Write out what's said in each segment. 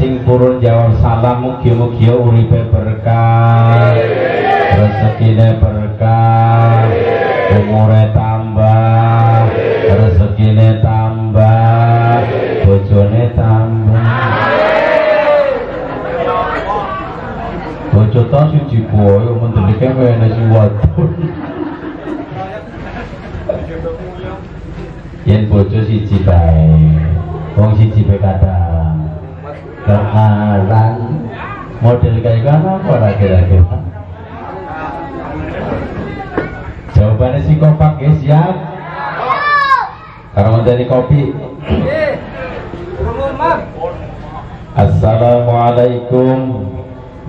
sing purun jawab salam mugi-mugi uripe berkah, rezekine berkah, umure tambah, rezekine tambah, bojone tambah. Bojo ta siji boyo mendelike wene sing wadon. Yen bojo siji bae, wong siji bae kadang kenalan model kayak gimana apa kira-kira? Jawabannya si kompak ya, siap? Karena dari kopi. Assalamualaikum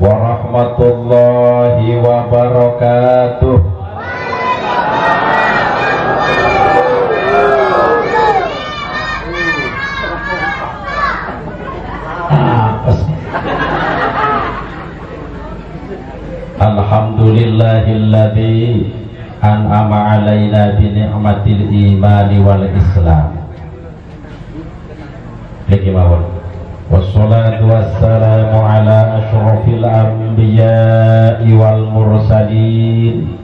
warahmatullahi wabarakatuh. Alhamdulillahilladzi an'ama alaina bi ni'matil imani wal islam. Lagi mawon. Wassalatu wassalamu ala asyrafil anbiya'i wal mursalin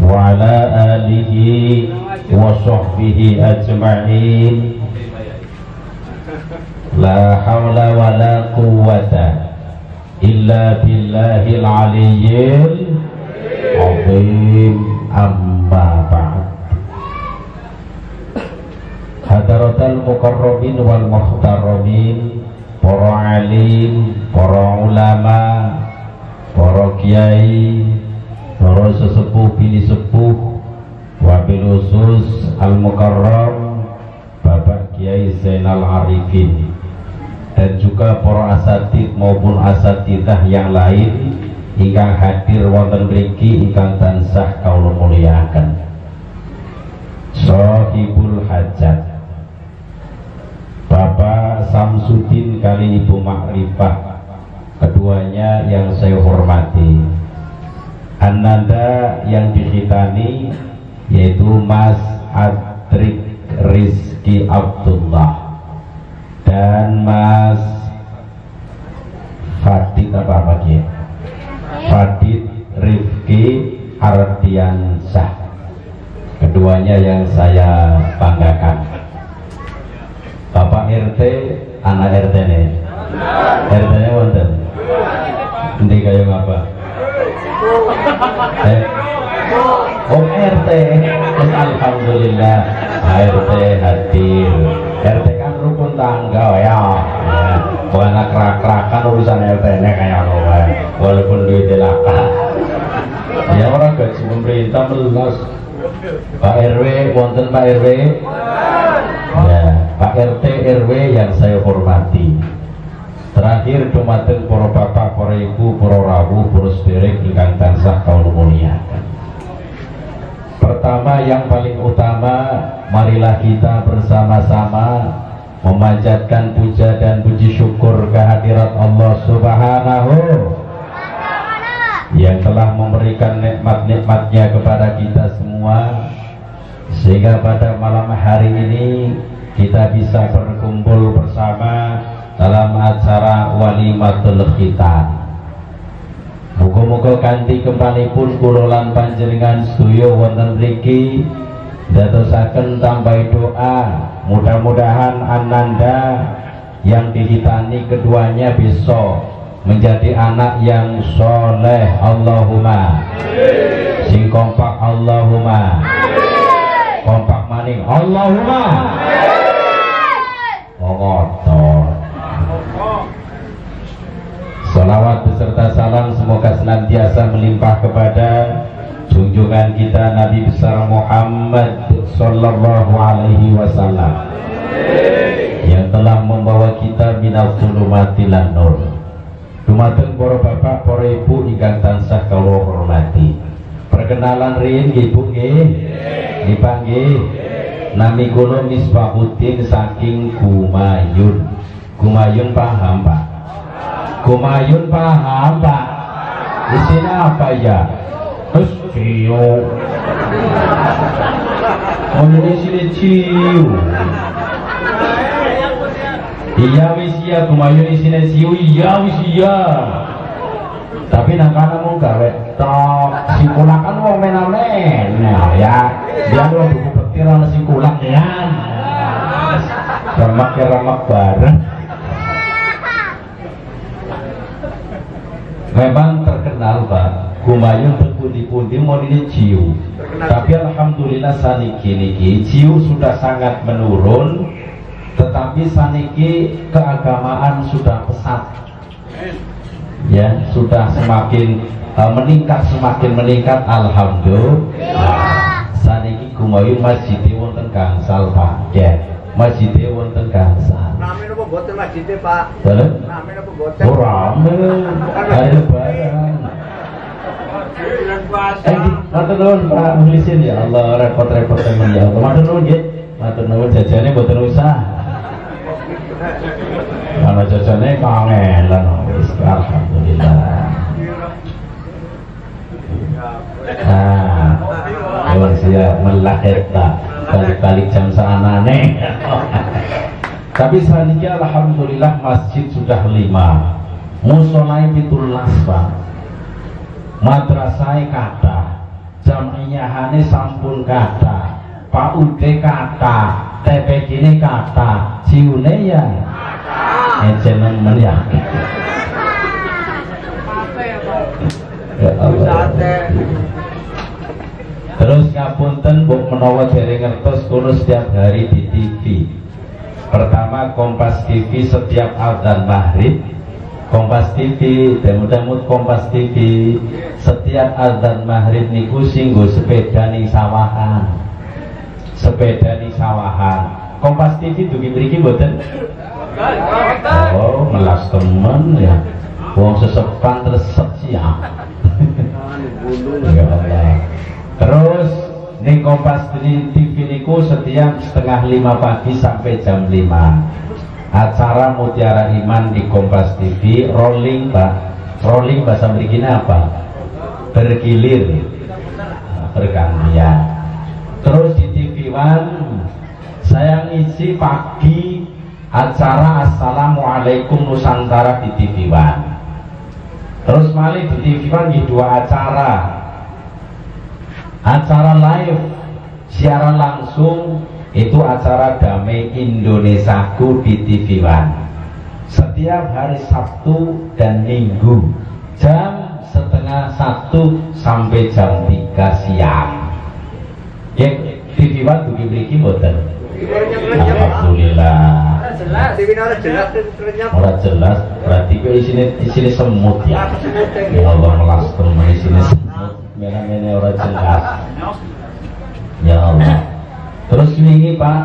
wa ala alihi wa sahbihi ajma'in. La hawla wa la quwwata illa billahil aliyyil azim. Amma ba'd. Hadaratal muqarrabin wal muhtaramin, para alim, para ulama, para kiai, para sesepuh bini sepuh, wabil khusus al mukarram Bapak Kiai Zainal Arifin, dan juga para asatid maupun asatidah yang lain ingkang hadir wonten mriki ingkang tansah kawula mulyakaken. Sahibul hajat Bapak Samsudin kali Ibu Makrifah, keduanya yang saya hormati. Ananda yang dikhitani yaitu Mas Adrik Rizki Abdullah dan Mas Fadid apa ya? Fadid Rifki Ardiansyah, keduanya yang saya banggakan. Bapak RT, anak RT nih. RT nya wonten. Nanti kayak apa? Om RT, alhamdulillah RT hadir. RT kan rukun tangga ya. Bukan kerak-kerakan urusan RT-nya kayak apa, walaupun duit dilaka ya orang gaji pemerintah melunas. Pak RW, wonten Pak RW ya, Pak RT RW yang saya hormati. Terakhir dumateng para bapak, para ibu, para rawuh, para sederek ingkang tansah kawula mulyakaken. Pertama yang paling utama, marilah kita bersama-sama memanjatkan puja dan puji syukur kehadirat Allah Subhanahu yang telah memberikan nikmat-nikmatnya kepada kita semua, sehingga pada malam hari ini kita bisa berkumpul bersama dalam acara walimatul khitan. Muga-muga kanthi kempanipun kula lan panjenengan sedaya wonten mriki dadosaken tambahi doa, mudah-mudahan Ananda yang dihitani keduanya bisa menjadi anak yang soleh. Allahumma sing kompak, Allahumma kompak maning, Allahumma ngotot. Salawat beserta salam semoga senantiasa melimpah kepada junjungan kita Nabi besar Muhammad sallallahu alaihi wasallam yang telah membawa kita minal zulumati lan nur. Dumateng para bapak, para ibu ingkang tansah kawula hormati. Perkenalan riyin nggih Bu nggih. Dipanggih nami kula Misbahuddin saking Gumayun. Gumayun paham Pak? Gumayun paham Pak? Isinya apa ya? Ciu. Oh ini sini ciu. Iya wis iya gumayun isine siu iya wis iya. Tapi nang kana mung gawe tok singkulak kan wong men-men. Nah ya dia lo buku petir ana singkulak ya. Remak bareng. Memang terkenal Pak gumayun berpundi-pundi mau ini ciu. Tapi alhamdulillah saniki niki ciu sudah sangat menurun. Tetapi saniki keagamaan sudah pesat. Ya, sudah semakin meningkat alhamdulillah. Saniki gumayun masjid wonten gangsal Pak. Ya, masjid wonten gangsal. Rame napa boten masjid Pak? Rame napa boten? Oh, rame. Ayo barang. Matur nuwun Pak Muhlisin ya Allah repot-repot temen ya Allah. Matur nuwun nggih. Matur nuwun jajane boten usah. Ana jajane kangelan wis alhamdulillah. Nah, siap melahirkan balik-balik jam sanane. Tapi saniki alhamdulillah masjid sudah 5, musholai 17 Pak, madrasah kata, jamiyahane sampun kata, PAUD kata, TPK ini kata, ciune ya jenengan ya. Ya Allah. Terus ngapunten buk menawa dereng ngertos kulo setiap hari di TV. Pertama Kompas TV setiap adzan maghrib, Kompas TV, demut-demut Kompas TV setiap adzan maghrib niku singgo sepeda ning sawahan. Sepeda ning sawahan. Kompas TV dugi mriki mboten? Oh, melas temen ya. Wong sesepan resep siap. Ya Allah. Terus ning Kompas TV niku setiap setengah 5 pagi sampai jam 5 acara Mutiara Iman di Kompas TV rolling Pak. Rolling bahasa mrikine apa? Bergilir, bergantian. Terus di TV One saya ngisi pagi acara Assalamualaikum Nusantara di TV One. Terus malih di TV One di 2 acara live siaran langsung itu acara Damai Indonesiaku di TV One setiap hari Sabtu dan Minggu jam setengah 1 sampai jam 3 siang. Ya TV One dugi mriki mboten? Alhamdulillah. Ora jelas berarti kok isine semut ya. Ya Allah melas temen isine semut. Mene ora jelas. Ya Allah. Terus wingi Pak,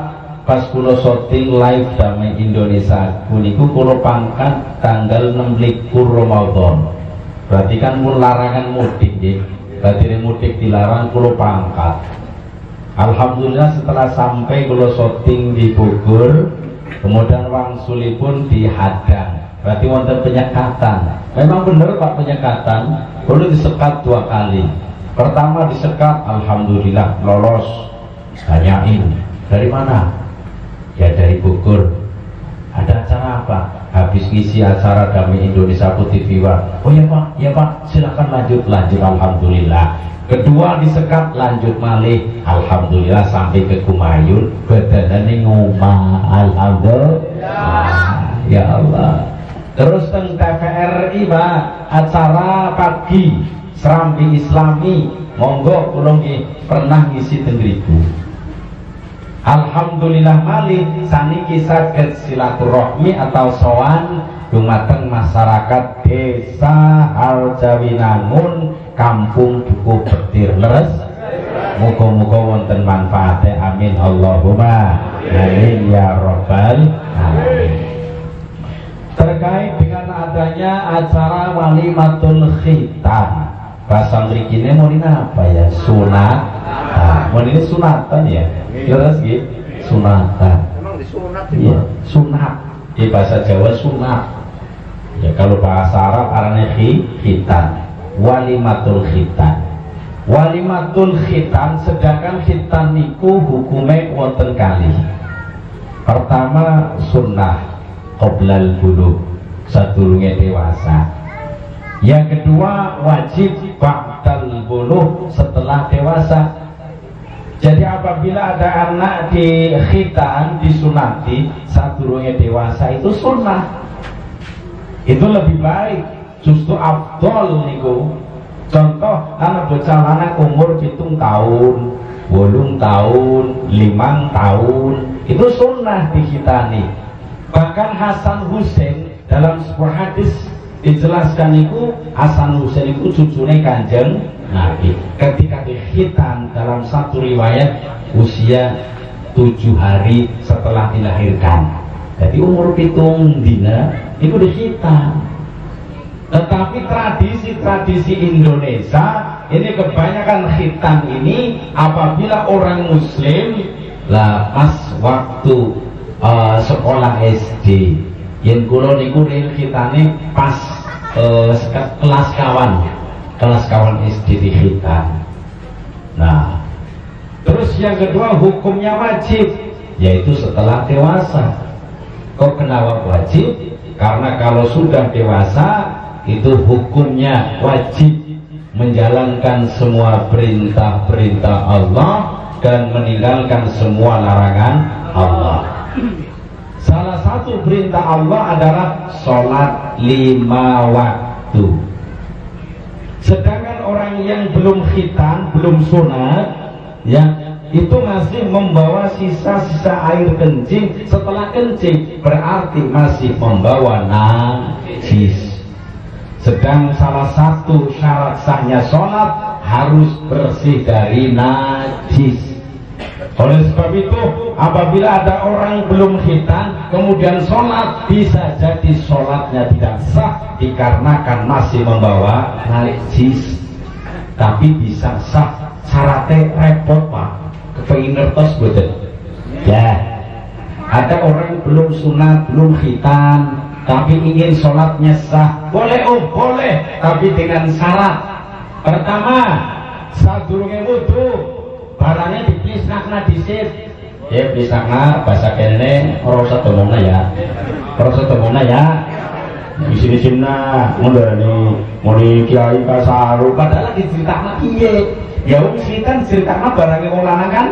pas kula syuting live Damai Indonesia niku kula pangkat tanggal 26 Ramadan. Berarti kan mun larangan mudik nggih. Berarti mudik dilarang kula pangkat. Alhamdulillah setelah sampai kula syuting di Bogor, kemudian wangsulipun dihadang. Berarti wonten penyekatan. Memang benar Pak penyekatan. Kula disekat 2 kali. Pertama disekat, alhamdulillah lolos. Tanyain dari mana? Ya dari Bogor. Ada acara apa? Habis ngisi acara Damai Indonesia TV One. Oh ya Pak, silakan lanjut. Alhamdulillah. Kedua disekat, lanjut malih. Alhamdulillah sampai ke Kumayun, badanane ngomah. Alhamdulillah. Ya Allah. Terus teng TVRI Pak, acara pagi Serambi Islami, monggo kula pernah ngisi teng mriku. Alhamdulillah malih saniki saged silaturahmi atau sowan dumateng masyarakat Desa Harjawinangun, Kampung Dukuh Petir leres. Muga-muga wonten manfaate amin Allahumma amin ya rabbal alamin. Terkait dengan adanya acara walimatul khitan, bahasa mrikine mulina apa ya? Sunat. Muline sunatan ya. Jelas nggih? Sunatan. Memang disunat ya, sunat. Di bahasa Jawa sunat. Ya kalau bahasa Arab arane khitan. Walimatul khitan. Walimatul khitan, sedangkan khitan niku hukume wonten kalih. Pertama sunnah, qoblal bulugh, sadurunge dewasa. Yang kedua wajib ba'dal bulugh, setelah dewasa. Jadi apabila ada anak di khitan, disunati sadurunge dewasa, itu sunnah. Itu lebih baik, justru afdol niku. Contoh anak bocah lanang umur 7 tahun, 8 tahun, 5 tahun, itu sunnah dikhitani. Bahkan Hasan Husain dalam sebuah hadis dijelaskan itu, Hasan Husain itu cucunya Kanjeng Nabi. Ketika dikhitan dalam satu riwayat usia 7 hari setelah dilahirkan. Jadi umur 7 dina itu dikhitan. Tetapi tradisi Indonesia ini kebanyakan khitan ini apabila orang Muslim lah pas waktu sekolah SD, yang kulo niku khitane pas kelas kawan SD di khitan. Nah, terus yang kedua hukumnya wajib, yaitu setelah dewasa. Kok kenapa wajib? Karena kalau sudah dewasa itu hukumnya wajib menjalankan semua perintah-perintah Allah dan meninggalkan semua larangan Allah. Salah satu perintah Allah adalah sholat 5 waktu. Sedangkan orang yang belum khitan, belum sunat, ya itu masih membawa sisa-sisa air kencing. Setelah kencing berarti masih membawa najis. Sedang salah satu syarat sahnya sholat harus bersih dari najis. Oleh sebab itu apabila ada orang belum khitan kemudian sholat, bisa jadi sholatnya tidak sah dikarenakan masih membawa najis. Tapi bisa sah, syaratnya repot pak. Kepengin ngertos boten? Ya, ada orang belum sunat, belum khitan tapi ingin sholatnya sah, boleh boleh, tapi dengan syarat. Pertama, sadurunge wudu barangnya diplisnakna dhisik. Ya plisnakna bahasa kene ora usah domongna ya. Ora usah domongna ya. Di sini-sini muni kiai kasaru padahal diceritakna piye? Ya wis kan ceritakna barangnya wong lanang kan?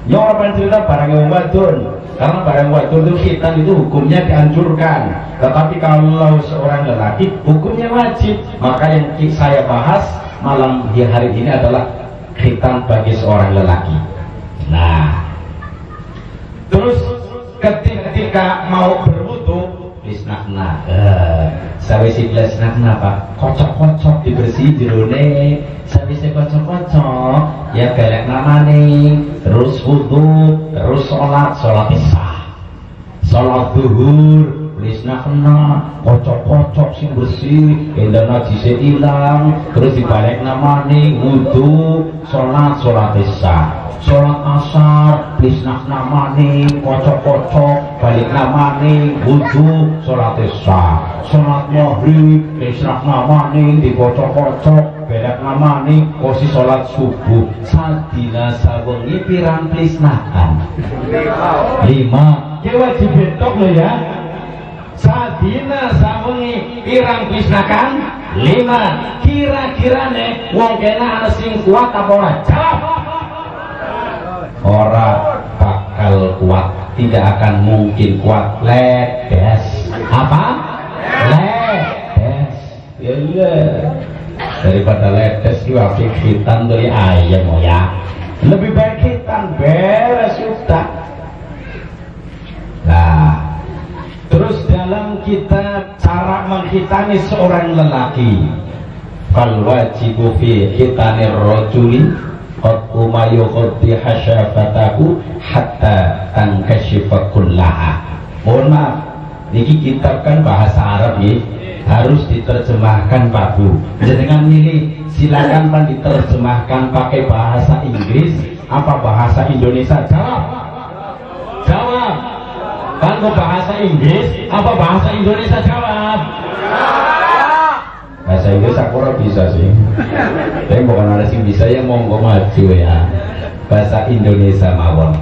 Ya ora cerita barangnya wong wadon. Karena barang wadon itu khitan itu hukumnya dianjurkan. Tetapi kalau seorang lelaki hukumnya wajib. Maka yang saya bahas malam di hari ini adalah khitan bagi seorang lelaki. Nah, terus ketika mau berwudu lisnakna, sawise lisnakna pak, kocok-kocok dibersih jerone, sawise kocok-kocok ya galek namane, terus wudu, terus sholat sah, sholat zuhur lisnakna, kocok-kocok sing bersih, endah najise ilang, terus dibalik namane wudu, sholat sah. Sholat asar, lisnak namane, kocok-kocok, balik namane, wudu, sholat sah. Sholat maghrib, lisnak namane, dikocok-kocok, balik namane, kosi sholat subuh. Sadina sawengi pirang lisnakan? 5. Ya wajib bentok lo ya. Sadina sawengi pirang lisnakan? 5. Kira-kirane wong kena ana sing kuat apa ora? Jawab. Orang bakal kuat, tidak akan mungkin kuat. Ledes apa? Ledes ya, daripada ledes juga khitan dari ayam ya, lebih baik khitan beres sudah. Nah, terus dalam kita cara menghitani seorang lelaki, fal wajibu fi khitanir rajuli umayu qaddi hasyafatahu hatta tankashifa kullaha. Mohon maaf, niki kitab kan bahasa Arab ya, harus diterjemahkan Pak Bu. Jangan milih, silakan Pak diterjemahkan pakai bahasa Inggris apa bahasa Indonesia. Jawab. Kan bahasa Inggris apa bahasa Indonesia? Jawab. Bahasa Inggris aku ora bisa sih. Tapi bukan ada sing bisa ya, monggo maju ya. Bahasa Indonesia mawon.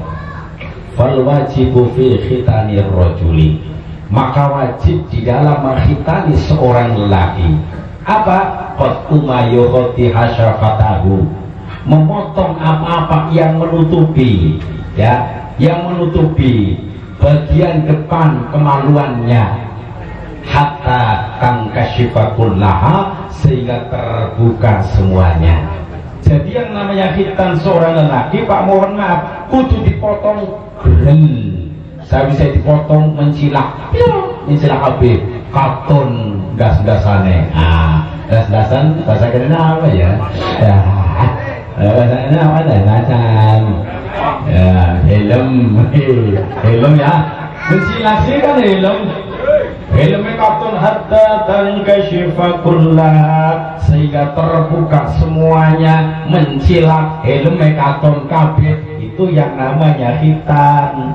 Fal wajibu fi khitanir rajuli. maka wajib di dalam menghitani seorang lelaki apa? Qat'umayukhati hasyafatahu, memotong apa-apa yang menutupi, ya, yang menutupi bagian depan kemaluannya, hatta tangkasyifakullaha, sehingga terbuka semuanya. Jadi yang namanya khitan seorang lelaki, Pak, mohon maaf, kudu dipotong grel. Saya bisa dipotong mencilak, mencilak habis katon gas-gasane. Gas-gasan bahasa kena apa ya? Bahasa kena apa dah? Gasan. Ya, helm ya. Mencilak sih kan helm. Helmnya katon hatta tangkasyifakullah, sehingga terbuka semuanya, mencilak helmnya katon kabeh, itu yang namanya khitan.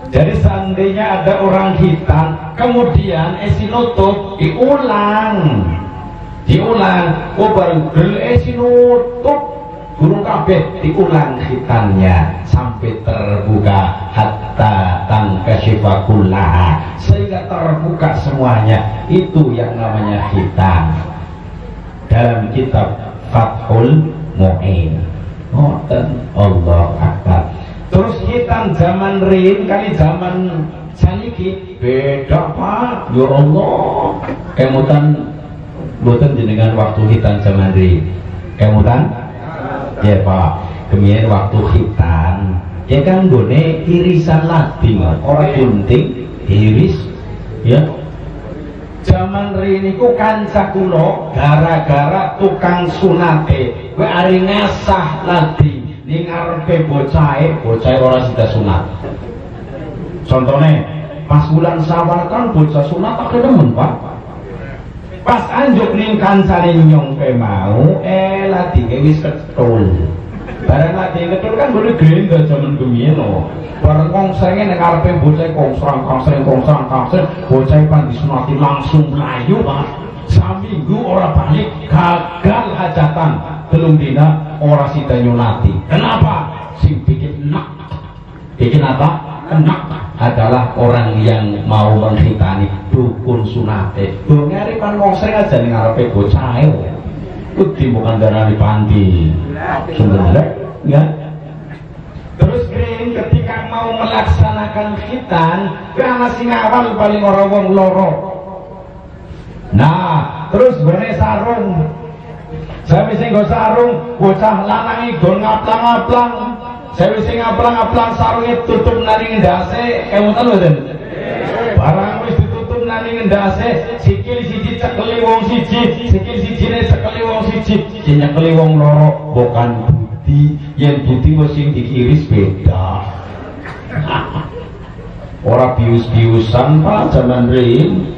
Jadi seandainya ada orang hitam kemudian nutup diulang, oh baru nutup burung kabeh, diulang hitamnya sampai terbuka hatta tangkasyifakullah, sehingga terbuka semuanya, itu yang namanya hitam. Dalam kitab Fathul Mu'in. Allah Akbar. Terus hitam zaman rin kali zaman saniki beda, Pak. Ya Allah, kemutan boten jenengan waktu hitam zaman rin kemutan ya Pak, kemudian waktu hitam ya kan gone irisan lading, orang gunting iris ya. Zaman riniku kanca kula gara-gara tukang sunate kowe ari ngasah lading ning ngarepe bocahe ora sida sunat. Contohnya pas bulan Syawal kan bocah sunat tak demen, Pak. Pas anjuk ning kancane nyong ke mau ladinge wis ketul. Barang ladinge ketul kan boleh genda jaman rumiyin lho. Bareng kongsrenge ning ngarepe bocah kongsrang bocah pan disunati langsung mlayu, Pak. Saminggu ora balik, gagal hajatan. Belum dina ora sida nyunati. Kenapa? Sing bikin enak. Bikin apa? Enak adalah orang yang mau menghitani dukun sunate. Ngari pan wong sering aja ning ngarepe bocah e. Kudu bukan darani pandi. Sebenarnya ya. Terus kering ketika mau melaksanakan khitan, karena sing awal paling ora wong loro. Nah, terus gone sarung. Saya bisa nggo sarung, bocah lanang nggon ngaplang-ngaplang. Saya bisa ngaplang-ngaplang sarungnya tutup nari ngendase, kemutan mboten? Barang wis ditutup nari ngendase, sikil siji cekeli wong siji, sikil sijine cekeli wong siji, nyekeli wong loro, bukan budi, yen budi wis sing diiris beda. Ora bius-biusan Pak zaman rin.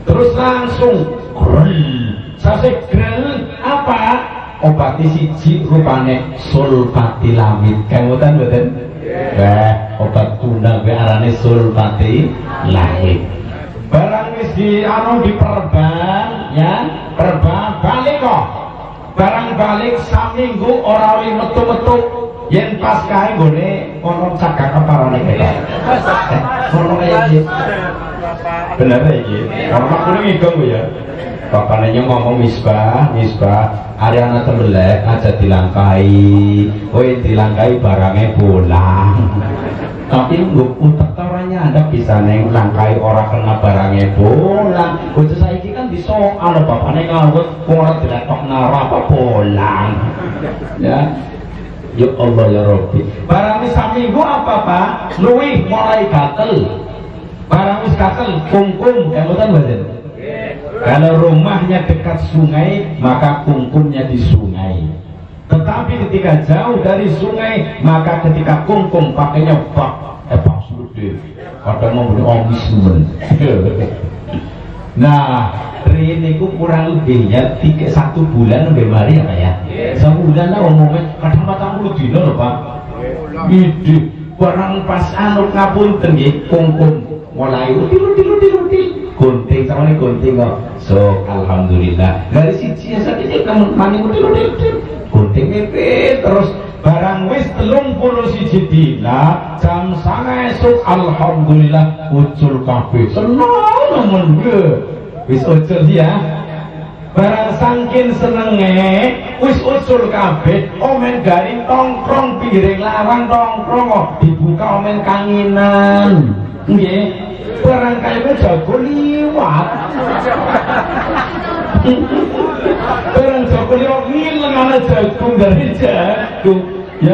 Terus langsung grel. Sase grel apa? Obat siji rupane sulfatilamid. Kemudian mboten? Obat tuna kuwi arane sulfatilamid. Barang wis diperban ya, perban balik kok. Barang balik saminggu ora oleh metu-metu. Yen pas kae nggone ono cagak keparane kaya. Ono kaya iki. Bener iki. Ono kuwi ngigong ya. Bapaknya ngomong misbah hari anak tembelek aja dilangkai, woi dilangkai barangnya pulang. Tapi utak orangnya ada bisa neng langkai orang kena barangnya pulang. Bocah saiki kan disoal bapaknya ngawet, orang diletok nara apa pulang. Ya, ya Allah ya Rabbi. Barangnya saminggu apa Pak? Luwih mulai gatel. Barang wis gatel, kungkung, kemudian badan. Kalau rumahnya dekat sungai, maka kungkungnya di sungai. Tetapi ketika jauh dari sungai, maka ketika kungkung pakainya bak sudah. Kadang mau beli omismen. Nah, ini ku kurang lebihnya 1 bulan lebih mari apa ya? Sebulan lah umumnya, kadang 40 dino loh Pak. Ide, barang pas anu ngapunten nggih, kungkung mulai util gunting sama ini gunting kok. So alhamdulillah dari siji ya saja kamu mani util gunting terus barang wis 31 dina jam 9 esuk alhamdulillah ucul kabeh seneng nemen wis ucul ya barang saking senenge wis ucul kabeh omen garing tongkrong piring lawang tongkrong kok dibuka omen kanginan nggih barang kaya jago liwat barang jago liwat ngileng ana jagung dari jagung ya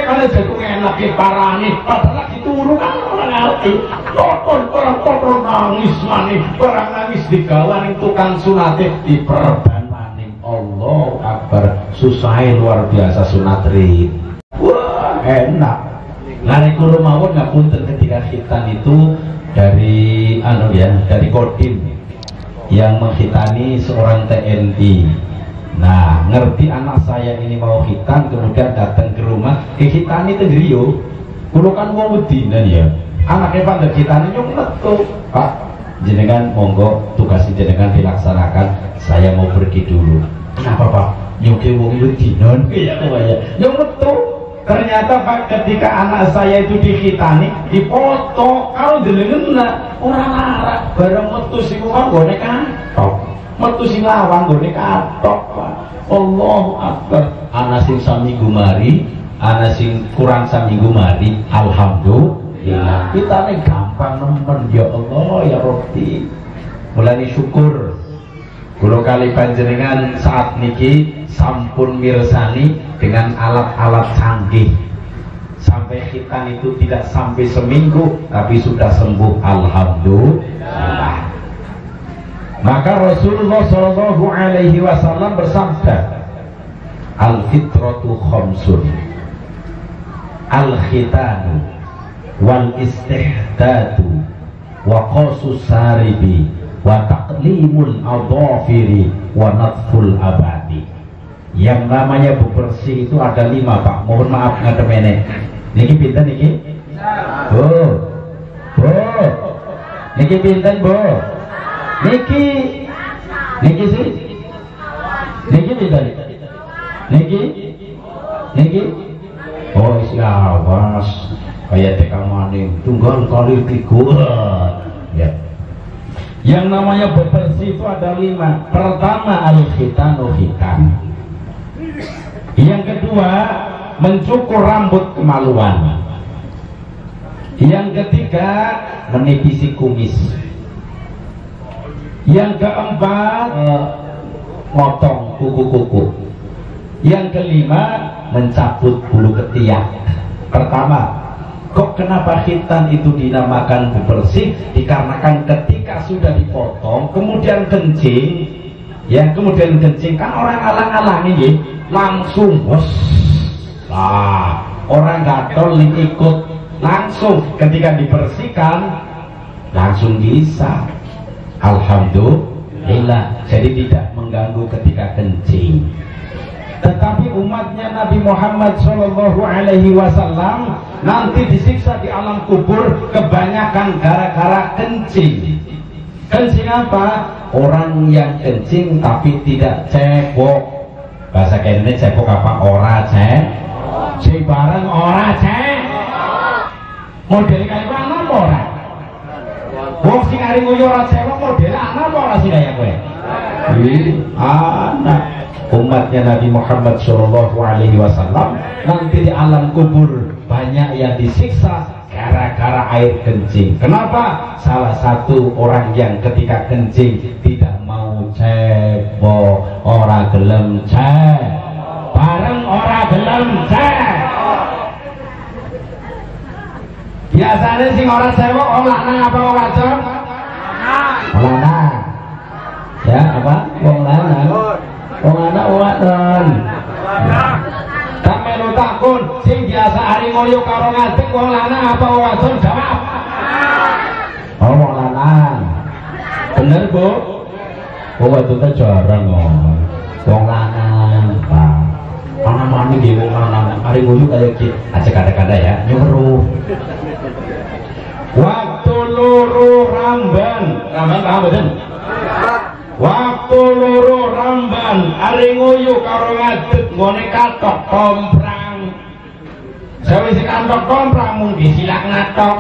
karena jagung enak ya parani padahal lagi turu kan orang ngerti orang nangis maning barang nangis digawaning tukang sunate diperban maning Allah Akbar susahnya luar biasa sunat rit wah enak lari kulo mawon ngapunten ketika khitan itu dari dari Kodim yang menghitani seorang TNI. Nah, ngerti anak saya ini mau khitan, kemudian datang ke rumah, khitani itu Rio. Kulo kan mau wedinan ya. Anaknya pada khitani nyong metu. Pak, jenengan monggo tugas jenengan dilaksanakan. Saya mau pergi dulu. Kenapa Pak? Nyong ke wong wedinan. Iya Pak ya. Nyong metu. Ternyata Pak ketika anak saya itu dikhitani, dipoto kalau jenengan orang lara bareng metu sing wong gone kantok. Metu sing lawang gone katok Pak. Allahu Akbar. Ana sing saminggu mari, ana sing kurang saminggu mari, alhamdulillah. Kita nih gampang nemen ya Allah ya Rabbi. Mulai syukur. Kulo kali panjenengan saat niki sampun mirsani dengan alat-alat canggih. Sampai khitan itu tidak sampai seminggu tapi sudah sembuh alhamdulillah. Maka Rasulullah Shallallahu Alaihi Wasallam bersabda, al-fitratu khamsun, al-khitanu, wal istihdadu, wa qasus saribi, wa taqlimul adhafiri, wa natful abadi. Yang namanya bebersih itu ada 5 Pak. Mohon maaf ngademene. Niki pinten niki? Bu. Niki pinten Bu? Niki sih. Niki pinten? Niki? Oh siawas. Kayak tekang maning. Tunggal kali 3. Ya. Yang namanya bebersih itu ada 5. Pertama al-khitanu khitan. Yang kedua mencukur rambut kemaluan. Yang ketiga menipisi kumis. Yang keempat motong kuku-kuku. Yang kelima mencabut bulu ketiak. Pertama, kok kenapa khitan itu dinamakan bebersih? Dikarenakan ketika sudah dipotong kemudian kencing, ya kemudian kencing kan orang alang-alang ini langsung bos. Nah, orang gatel ikut langsung ketika dibersihkan langsung bisa. Alhamdulillah. Jadi tidak mengganggu ketika kencing. Tetapi umatnya Nabi Muhammad Shallallahu Alaihi Wasallam nanti disiksa di alam kubur kebanyakan gara-gara kencing. Kencing apa? Orang yang kencing tapi tidak cebok. Bahasa kene cebok apa? Ora cebok. Si bareng ora cebok. Model kayak mana ora? Wong sing ari nguyu ora cebok model ana apa ora sih kaya kowe? Anak umatnya Nabi Muhammad Shallallahu Alaihi Wasallam nanti di alam kubur banyak yang disiksa gara-gara air kencing. Kenapa? Salah satu orang yang ketika kencing tidak mau cebok, ora gelem cebok, bareng ora gelem cebok. Biasanya sing ora cebok wong lanang apa wong wadon? Lanang. Ya apa? Wong lanang. Wong anak wadon. Tak melu takun sing biasa ari ngoyo karo ngadeg wong lanang apa wong wadon? Jawab. Oh wong lanang. Bener Bu? Wong wadon ta jarang ngomong. Wong lanang, Pak. Ana mani nggih wong lanang ari ngoyo kaya iki. Aja kada-kada ya, nyuruh. Waktu loro ramban paham mboten? Waktu loro ramban ari nguyu karo ngadeg nggone katok komprang sawise kantok kompramun disilak ngatok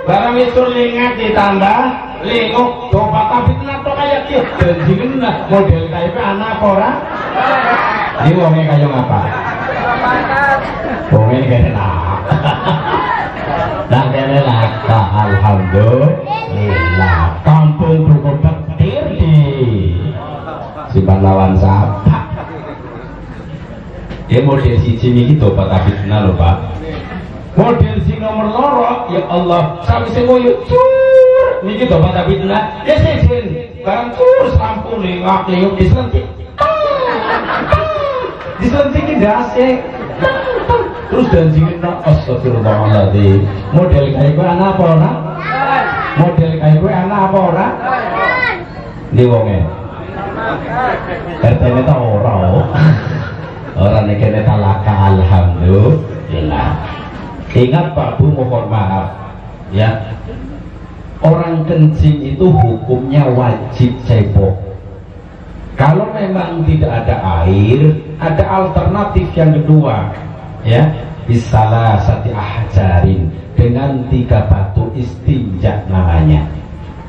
barang itu lingat ditambah linguk dopat tapi ngatok kayak dia janjikan lah model kayak anak apa ora ini wongnya kayak ngapa wongnya kayak nak nah kene laka alhamdulillah kampung Dukuh Petir di Simpan Lawan Sapa ya model siji niki tobat abidna lho Pak model sing nomor loro ya Allah sawise ngoyo cur niki tobat abidna ya sejen barang cur sampun ngak-ngak diselentik diselentik ndase terus janjiin nak astagfirullahaladzim model kayak gue anak apa ora model kayak gue anak apa ora ini wongnya RT-nya tak orang ini kena talaka alhamdulillah ingat Pak Bu mohon maaf ya orang kencing itu hukumnya wajib cebok kalau memang tidak ada air ada alternatif yang kedua ya bisalah sati ahjarin dengan 3 batu istinja namanya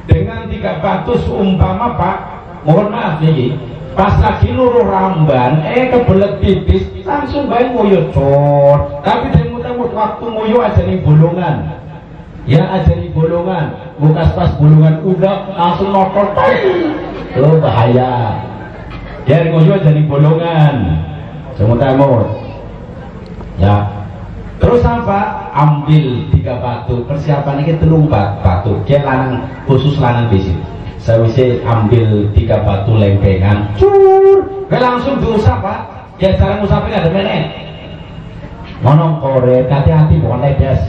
dengan 3 batu seumpama Pak mohon maaf nih pas lagi luruh ramban kebelet pipis langsung baik ngoyo cor tapi demut-demut waktu ngoyo aja nih bolongan ya aja nih bolongan bukas pas bolongan udah langsung nokol lo bahaya ya ngoyo aja nih bolongan semut-semut ya terus apa ambil 3 batu persiapan ini 3 batu dia lanang khusus lanang di sini saya bisa ambil 3 batu lempengan cur langsung diusap Pak ya cara ngusapnya ada menek monong korek hati-hati bukan ledes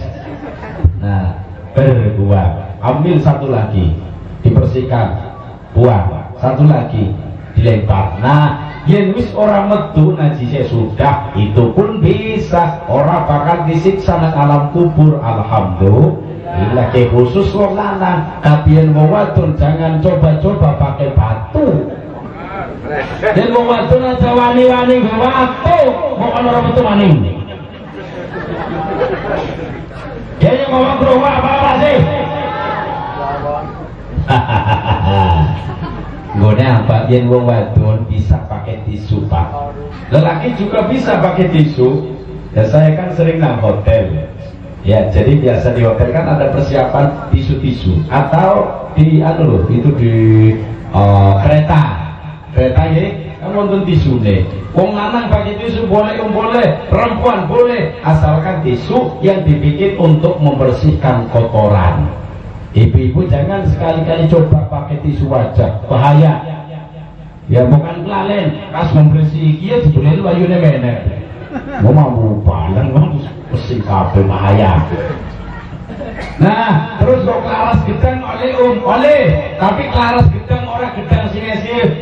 nah berbuah ambil 1 lagi dibersihkan buang 1 lagi dilempar nah yen wis orang metu najisnya sudah itu pun bisa orang bakal disiksa nang alam kubur alhamdulillah ke khusus wong lanang tapi yen wong wadon jangan coba-coba pakai batu dan wong wadon aja wani-wani gawa batu mau orang metu maning kayaknya ngomong gerowak apa sih Guna apa? Yen wong wadon bisa pakai tisu Pak. Lelaki juga bisa pakai tisu. Ya saya kan sering nang hotel. Ya jadi biasa di hotel kan ada persiapan tisu-tisu atau di itu di kereta ya kan nonton tisu nih. Wong lanang pakai tisu boleh, perempuan boleh asalkan tisu yang dibikin untuk membersihkan kotoran. Ibu-ibu jangan sekali-kali coba pakai tisu wajah, bahaya. Ya bukan kelalen, pas membersih dia sebenarnya wayune menek. Mau mampu balang, mau bersih kabel bahaya. Nah, terus kok kelaras gedang oleh, tapi kelaras gedang orang gedang sini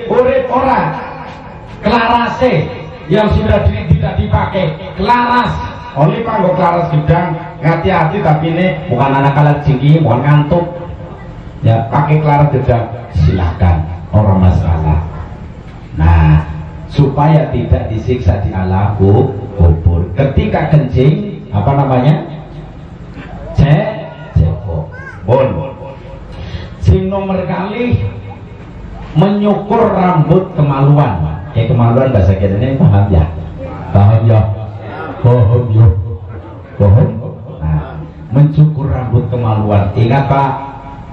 urip ora. Kelarase yang sudah tidak dipakai, kelaras. Oleh panggo kelaras gedang, hati-hati tapi ini bukan anak kalah jingki, bukan ngantuk. Ya pakai kelaras gedang silakan, orang masalah. Nah supaya tidak disiksa di alam kubur. Ketika kencing apa namanya? Cebok. Bon. Sing nomor kali menyukur rambut kemaluan. Kemaluan bahasa kita ini paham ya? Paham ya? Bohong. Nah, mencukur rambut kemaluan. Ingat Pak,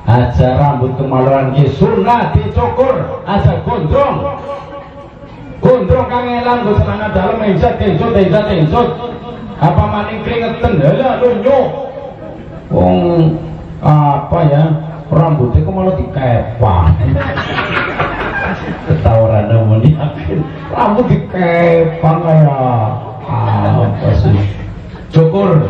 aja rambut kemaluan ki sunah dicukur, aja gondrong. Gondrong kangelan go celana dalem enjat enjot. Apa maning keringetan lha lunyo. Wong apa ya? Rambutnya kok malah dikepang. Ketawaran namanya rambut dikepang kayak apa sih? Cukur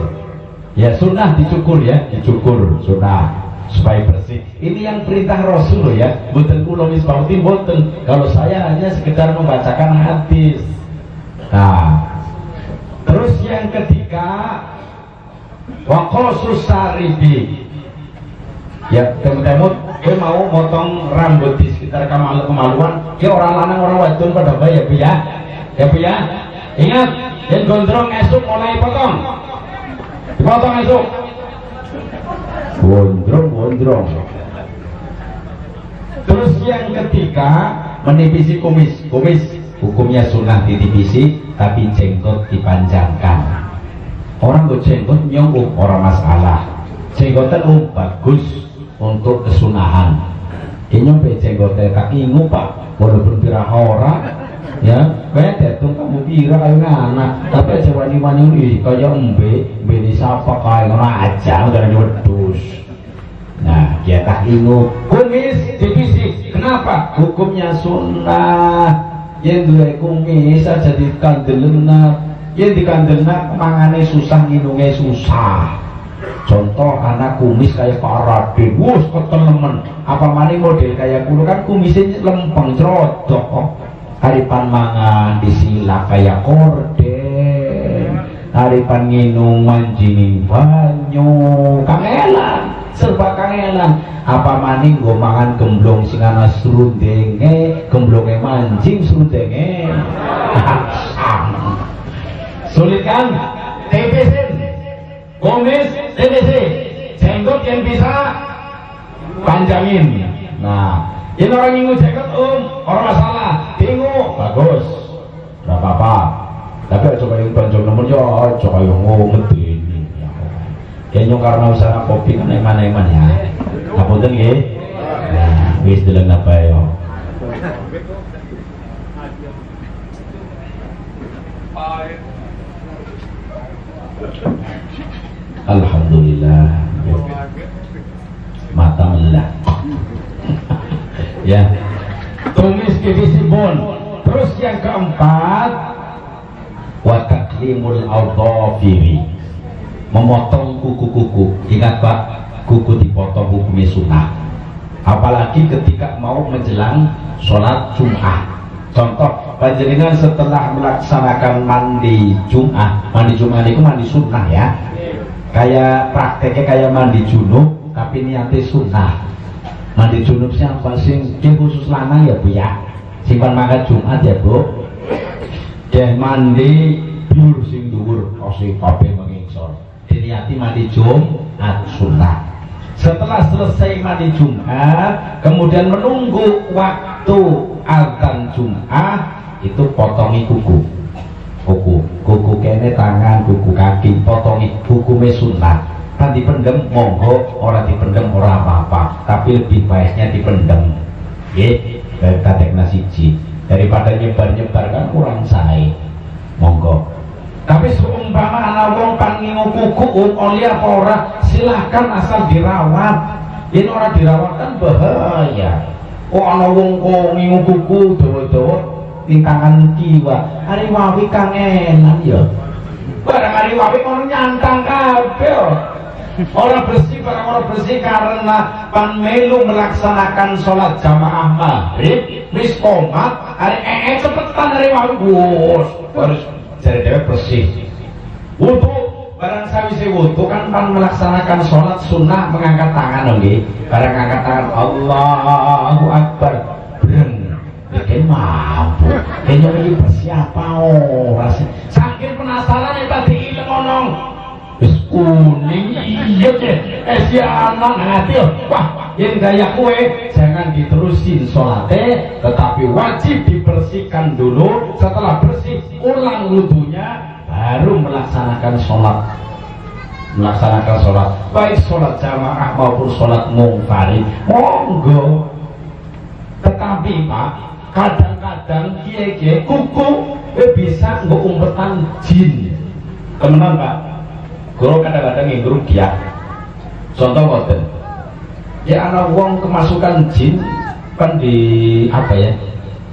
ya sunnah dicukur ya, dicukur sunnah supaya bersih. Ini yang perintah Rasul loh ya, boten kula misbauti boten. Kalau saya hanya sekedar membacakan hadis. Nah, terus yang ketiga waqasus saribi. Ya teman-teman, dia mau motong rambut di sekitar kemaluan, dia orang lanang orang wadon pada bayi ya Bu ya, ya Bu ya. Ingat yang gondrong esuk mulai potong, dipotong esuk. Gondrong. Terus yang ketiga menipisi kumis. Hukumnya sunnah ditipisi, tapi jenggot dipanjangkan. Orang gue jenggot nyongkuk orang masalah. Jenggotan bagus untuk kesunahan. Ini nyompe jenggotnya tak ingu pak, walaupun pirah orang, ya, kayak tetung kamu pirah kayak anak, tapi aja wani-wani kayak embe disapa kayak raja udah nyedus. Nah, dia tak ingu kumis divisi. Kenapa? Hukumnya sunnah. Yang dua kumis aja dikandelena, yang dikandelena mangane susah, minumnya susah. Contoh anak kumis kayak Pak Raden, wus ketelemen. Apa maning model kayak kulo kan kumisnya lempeng cerodok. Haripan mangan disilak kayak korden. Haripan nginum manjing banyu, kangelan, serba kangelan. Apa maning go mangan gemblong sing ana srundenge, gemblonge manjing srundenge. Sulit kan? TBC, kumis, TBC, jenggot yang bisa panjangin. Nah, ini orang ingu jenggot orang masalah, ingu bagus, nggak apa-apa. Tapi coba yang panjang nomor yo, coba yang ngomongin. Kayaknya karena usaha kopi kan eman-eman ya. Ngapunten nggih. Nah, wis deleng apa yo. Alhamdulillah. Mata melah. Ya. Tumis divisi bon. Terus yang keempat, wa taklimul awdhafiri. Memotong kuku-kuku. Ingat Pak, kuku dipotong hukumnya sunnah. Apalagi ketika mau menjelang sholat Jumat. Contoh, panjenengan setelah melaksanakan mandi Jumat itu mandi sunnah ya. Kayak prakteknya kayak mandi junub, tapi niatnya sunnah. Mandi junub siapa sing khusus lanang ya Bu ya. Simpan makan Jumat ya Bu. Dia mandi biur sing dhuwur, osi kabeh mengingsor. Diniati mandi Jumat sunnah. Setelah selesai mandi Jumat, kemudian menunggu waktu azan Jumat, itu potongi kuku kene tangan, kuku kaki, potongi hukumnya sunnah. Kan dipendem monggo, orang dipendem orang apa-apa, tapi lebih baiknya dipendem. Dari kategori siji daripada nyebar-nyebar kan kurang sae. Monggo. Tapi seumpama anak wong pangingu kuku oli apa ora, silahkan asal dirawat. Ini orang dirawat kan bahaya. Anak wong kok ngingu kuku dawa-dawa tintangan kiwa. Hari wawi kangenan ya. Barang hari wawi orang nyantang kabeh. Orang bersih, barang orang bersih karena pan melu melaksanakan sholat jamaah maghrib, wis komat, hari cepetan hari wawi harus jadi dewek bersih. Wudu, barang sawise wudu kan pan melaksanakan sholat sunnah mengangkat tangan lagi. Barang angkat tangan Allahu Akbar, breng, bikin mampu. Kayaknya lagi bersiapa orang. Saking penasaran ya tadi ilmu ngomong. Wis kuning iya deh, si anak ngati wah yang gaya kue jangan diterusin sholatnya, tetapi wajib dibersihkan dulu. Setelah bersih ulang wudunya baru melaksanakan sholat baik sholat jamaah maupun sholat munfarid monggo. Tetapi Pak, kadang-kadang kiai kuku bisa ngumpetan jin temenan Pak. Kalau kadang-kadang yang rukyah, contoh ngoten, ya anak wong kemasukan jin kan di apa ya,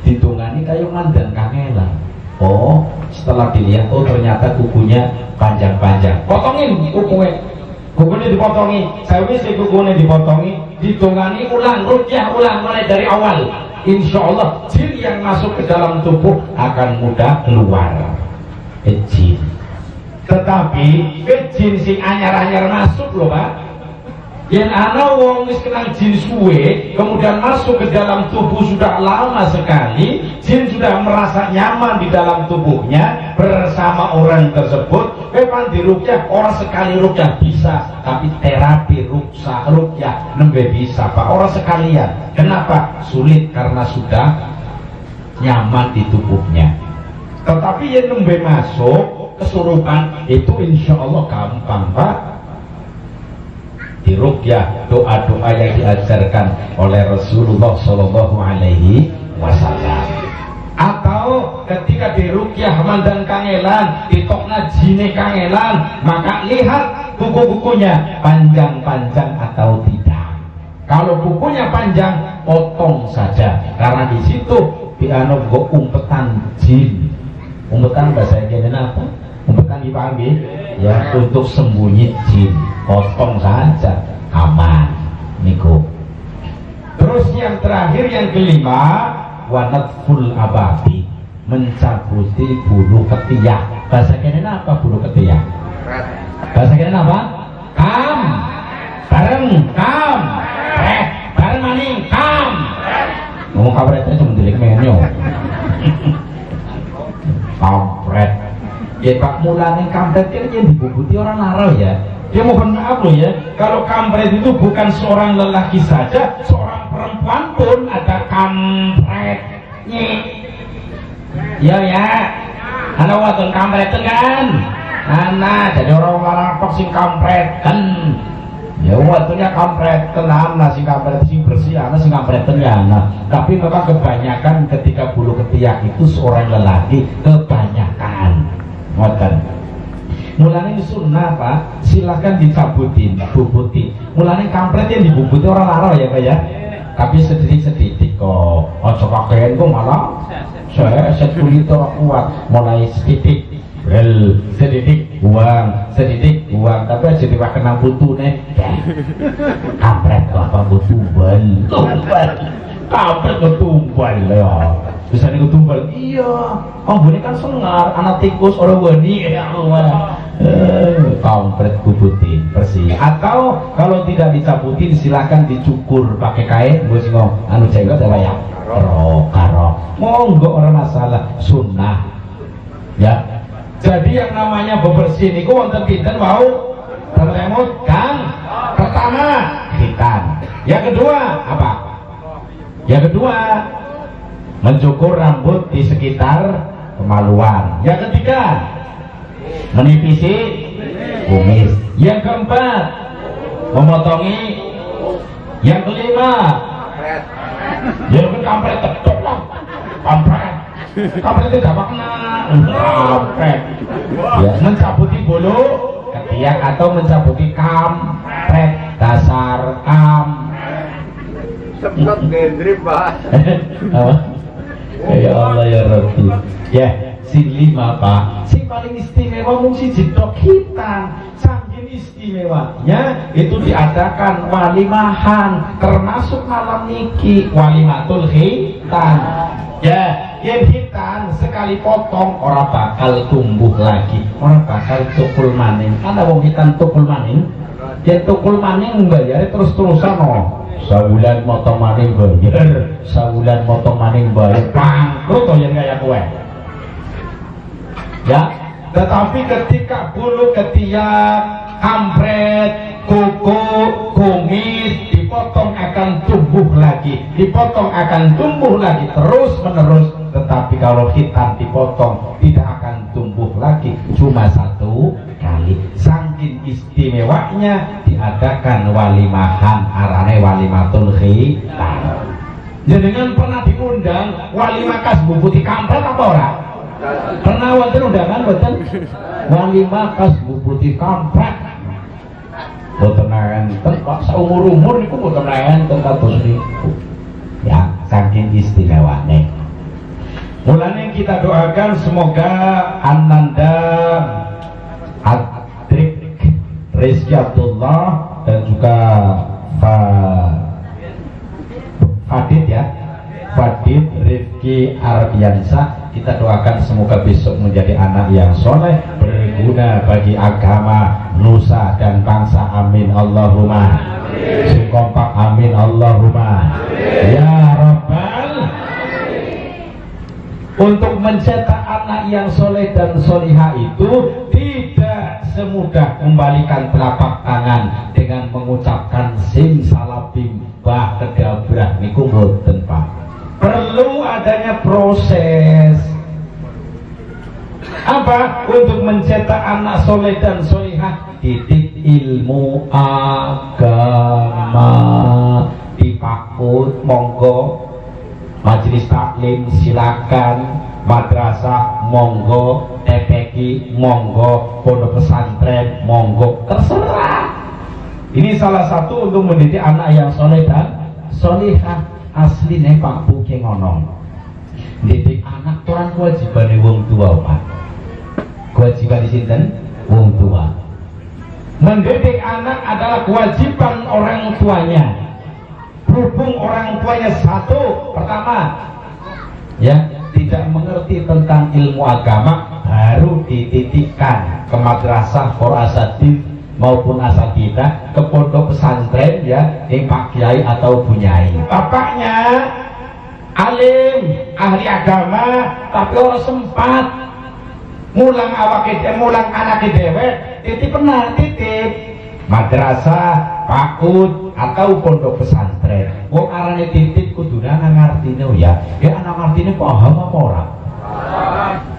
ditungani kayak mandan kangelan. Oh, setelah dilihat, oh ternyata kukunya panjang-panjang. Potongin kukunya dipotongi. Saya wis kukunya dipotongi, ditungani ulang rukyah ulang mulai dari awal. Insya Allah jin yang masuk ke dalam tubuh akan mudah keluar. Jin. Tetapi jin sing anyar-anyar masuk loh Pak, Yang ana wong wis kenal jin suwe, kemudian masuk ke dalam tubuh sudah lama sekali, jin sudah merasa nyaman di dalam tubuhnya bersama orang tersebut. Memang di rukyah orang sekali rukyah bisa, tapi terapi rukyah nembe bisa Pak, orang sekalian. Kenapa? Sulit karena sudah nyaman di tubuhnya. Tetapi yang nembe masuk kesurupan itu insya Allah gampang Pak. Di rukyah doa-doa yang diajarkan oleh Rasulullah Shallallahu Alaihi Wasallam. Atau ketika di rukyah mandang kangelan, ditokna jine kangelan, maka lihat buku-bukunya panjang-panjang atau tidak. Kalau bukunya panjang, potong saja, karena di situ dianuggo umpetan jin. Umpetan bahasa Indonesia apa? Umpetan dipahami ya, untuk sembunyi jin, potong saja, aman niku. Terus yang terakhir, yang kelima, wanatful ababi, mencabuti bulu ketiak. Bahasa Indonesia apa bulu ketiak? Bahasa Indonesia apa? Kam, bareng kam, bareng maning kam. Ngomong kampretnya cuma delik menyo. Kampret. Ya Pak, mulanya kampret itu yang dibubuti orang naro ya. Dia mohon maaf loh ya, kalau kampret itu bukan seorang lelaki saja, seorang perempuan pun ada kampretnya. Ya, anak wadon kampret kan, anak jadi orang tok sing kampret kan. Ya wadonnya kampret tenang, nasi kampret sing bersih, anak sing kampret tenang. Tapi memang kebanyakan ketika bulu ketiak itu seorang lelaki, kebanyakan ngoten. Mulane sunnah Pak, silahkan dicabutin, bubuti. Mulane kampret yang dibubuti orang laro ya Pak ya. Tapi sedikit-sedikit kok. Ojo kakean kok malah saya kulit kuat, mulai sedikit. Sedikit buang, tapi aja dipakai putu nih. Kampret kok apa tumbal. Kampret kok tumbal ya. Bisa nih tumbal. Iya. Oh bunyi kan sengar, anak tikus orang wani ya Allah. Kampret kubutin bersih. Atau kalau tidak dicabutin silakan dicukur pakai kain. Gue sih ngomong, anu jenggot apa ya? Karo. Monggo orang masalah, sunnah. Ya. Jadi yang namanya bebersih ini kok wonten pinten mau terlemut kan? Pertama khitan. Yang kedua apa? Yang kedua mencukur rambut di sekitar kemaluan. Yang ketiga menipisi kumis. Yang keempat memotongi. Yang kelima ya kampret tetep lah. Kampret itu gak kena. Kampret ya, mencabuti bulu ketiak atau mencabuti kampret, dasar Sempat gendrip Pak. Apa? Ya Allah ya Rabbi. Ya, si lima Pak. Si paling istimewa mung si jedok hitam. Saking istimewanya itu diadakan walimahan, termasuk malam niki walimatul khitan. Ya, yang hitam sekali potong orang bakal tumbuh lagi, orang bakal tukul maning. Ada wong hitam tukul maning, dia tukul maning bayar terus-terusan oh. Sabulan motong maning bayar, sabulan motong maning bayar, bangkrut oh yang kayak kue. Ya, tetapi ketika bulu ketiak, kampret, kuku, kumis dipotong akan tumbuh lagi, dipotong akan tumbuh lagi terus menerus. Tetapi kalau hitam dipotong tidak akan tumbuh lagi, cuma satu kali. Saking istimewanya diadakan walimahan, arane walimatul khitan. Jenengan pernah diundang walimah kasbu putih kampret apa ora? Pernah wonten undangan boten? Walimah kasbu putih kampret. Boten enten kok saumur-umur niku boten enten kados niku. Ya, saking istimewanya. Mulanya kita doakan semoga Ananda Adrik Rizky Abdullah dan juga Fadid ya, Fadid Rifki Ardiansa, kita doakan semoga besok menjadi anak yang soleh, berguna bagi agama, nusa dan bangsa. Amin Allahumma. Sing kompak amin Allahumma ya Rabbal. Untuk mencetak anak yang soleh dan solihah itu tidak semudah membalikan telapak tangan dengan mengucapkan simsalabim bah kedabrah niku mboten Pak. Perlu adanya proses. Apa? Untuk mencetak anak soleh dan solihah, didik ilmu agama, dipakut monggo, majelis taklim silakan, madrasah monggo, TPQ monggo, pondok pesantren monggo, terserah. Ini salah satu untuk mendidik anak yang soleh dan solihah. Asli nih Pak Bu ki ngono. Didik anak tuan kewajiban wong tua Pak. Kewajiban sinten? Wong tua. Mendidik anak adalah kewajiban orang tuanya. Berhubung orang tuanya satu, pertama ya tidak mengerti tentang ilmu agama, baru dititipkan ke madrasah Qorasadif maupun asal kita ke pondok pesantren ya, Pak Kiai atau Bu Nyai. Bapaknya alim, ahli agama, tapi orang sempat mulang awake, mulang anak dewe, titip pernah titip madrasah, pakut atau pondok pesantren. Wong arane titip kuduna ngartine ya. Ya anak ngartine paham apa ora?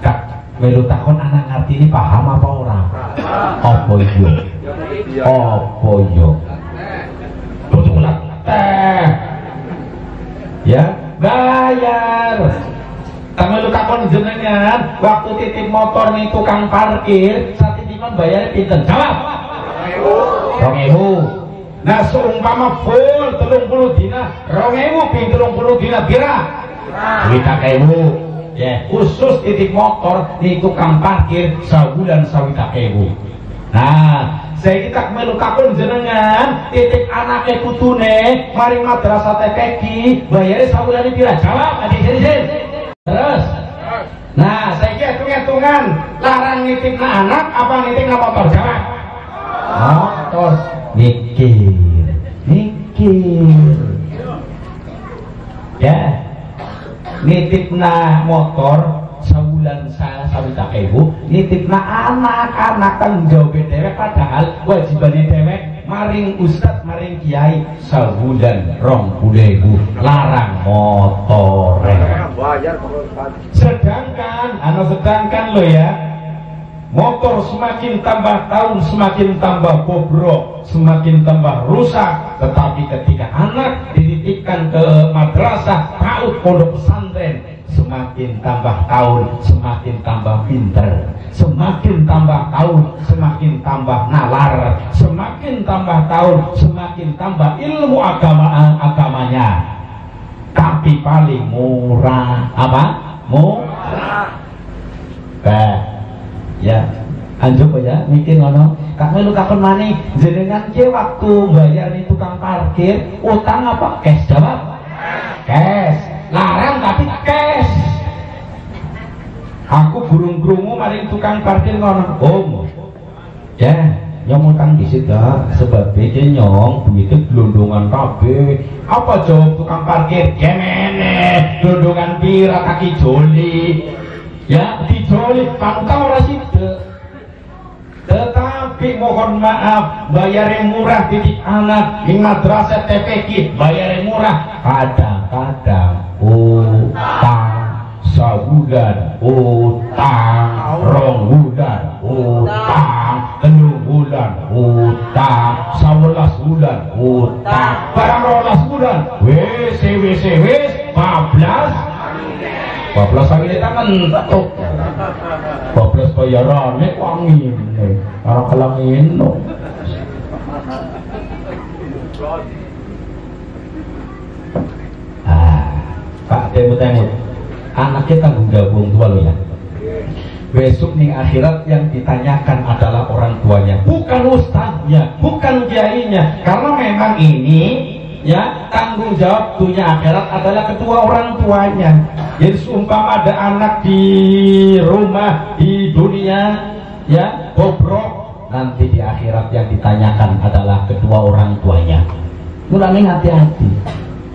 Kak melu takon anak ngartine paham apa ora? Apa iyo? Apa iyo? Betul teh. Ya, bayar. Melu takon jenengan waktu titip motor nih tukang parkir, saat titipan bayar pinten? Jawab. 2000. Nah seumpama full 30 dina 2000 ping 30 dina kira kita kewu ya khusus titik motor di tukang parkir sebulan sawita kewu. Nah saya kita melu takun jenengan titik anaknya putune mari madrasah TPQ bayarnya sebulan kira jawab adik-adik terus. Nah saya hitung-hitungan larang nitip na anak apa nitip na motor jawab motor. Mikir ya nitipna motor sebulan saya sawita ibu nitipna anak-anak tanggung jawab dewek padahal wajibane dewek maring ustad maring kiai sebulan 20.000 larang motor sedangkan lo ya motor semakin tambah tahun semakin tambah bobrok, semakin tambah rusak. Tetapi ketika anak dititipkan ke madrasah, PAUD, pondok pesantren, semakin tambah tahun semakin tambah pinter, semakin tambah tahun semakin tambah nalar, semakin tambah tahun semakin tambah ilmu agamanya. Tapi paling murah apa? Murah. Ya, anjuk ya, mikir ngono. Kak melu kapan mani jenengan ki waktu bayar di tukang parkir utang apa cash? Jawab cash. Larang tapi cash. Aku burung-burungmu maring tukang parkir ngono. Om. Ya, nyong utang di situ sebab dia nyong duitnya gelondongan kabeh. Apa jawab tukang parkir? Kemene gelondongan pira kaki joli. Ya dijoli pantau raside. Tetapi mohon maaf bayar yang murah didik anak di madrasah TPQ bayar yang murah kadang-kadang utang sebulan utang rong bulan utang 6 bulan utang 11 bulan utang barang 12 bulan wis 12 sampai tangan tuh 12 bayarannya wangin orang kalangin no. Pak temut anaknya tanggung jawab orang tua lo ya. Besok nih akhirat yang ditanyakan adalah orang tuanya, bukan ustaznya, bukan kiainya, karena memang ini ya tanggung jawab dunia akhirat adalah kedua orang tuanya. Jadi seumpama ada anak di rumah di dunia ya bobrok, nanti di akhirat yang ditanyakan adalah kedua orang tuanya. mulane hati-hati.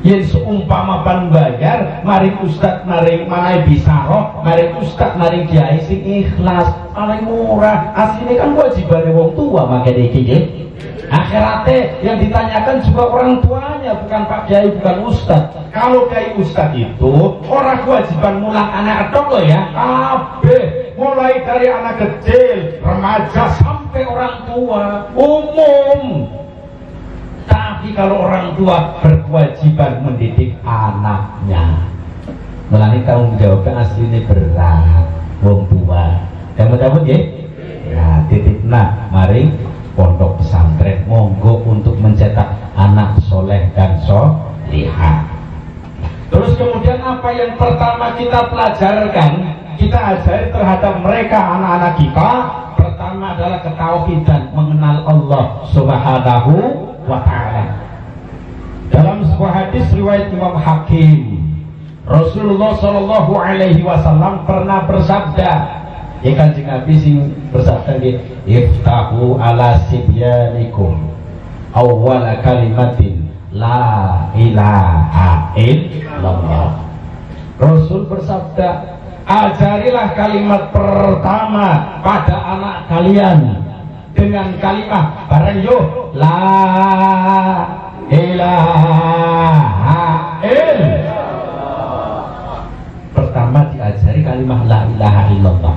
Yen seumpama pan bayar, mari ustad mari manai bisaro, mari ustad mari kiai sing ikhlas, paling murah. Asline kan kewajibane wong tua makane iki nggih. Akhirate yang ditanyakan juga orang tuanya, bukan Pak Kiai, bukan ustad. Kalau kiai ustad itu orang kewajiban mulang anak tok loh ya, kabeh mulai dari anak kecil, remaja sampai orang tua umum. Tapi kalau orang tua berkewajiban mendidik anaknya, melani tanggung jawabnya aslinya berat, wong tua. Kamu ya? Ya, titik nah, mari pondok pesantren monggo untuk mencetak anak soleh dan solihah. Terus kemudian apa yang pertama kita pelajarkan, kita ajari terhadap mereka anak-anak kita, pertama adalah ketauhidan, mengenal Allah Subhanahu wa ta'ala. Dalam sebuah hadis riwayat Imam Hakim, Rasulullah Shallallahu Alaihi Wasallam pernah bersabda, ya Kanjeng Nabi sing bersabda nggih, iftahu ala sibyanikum awwala kalimatin la ilaha illallah. Rasul bersabda, ajarilah kalimat pertama pada anak kalian dengan kalimat bareng yo la ilaha illallah. Pertama diajari kalimat la ilaha illallah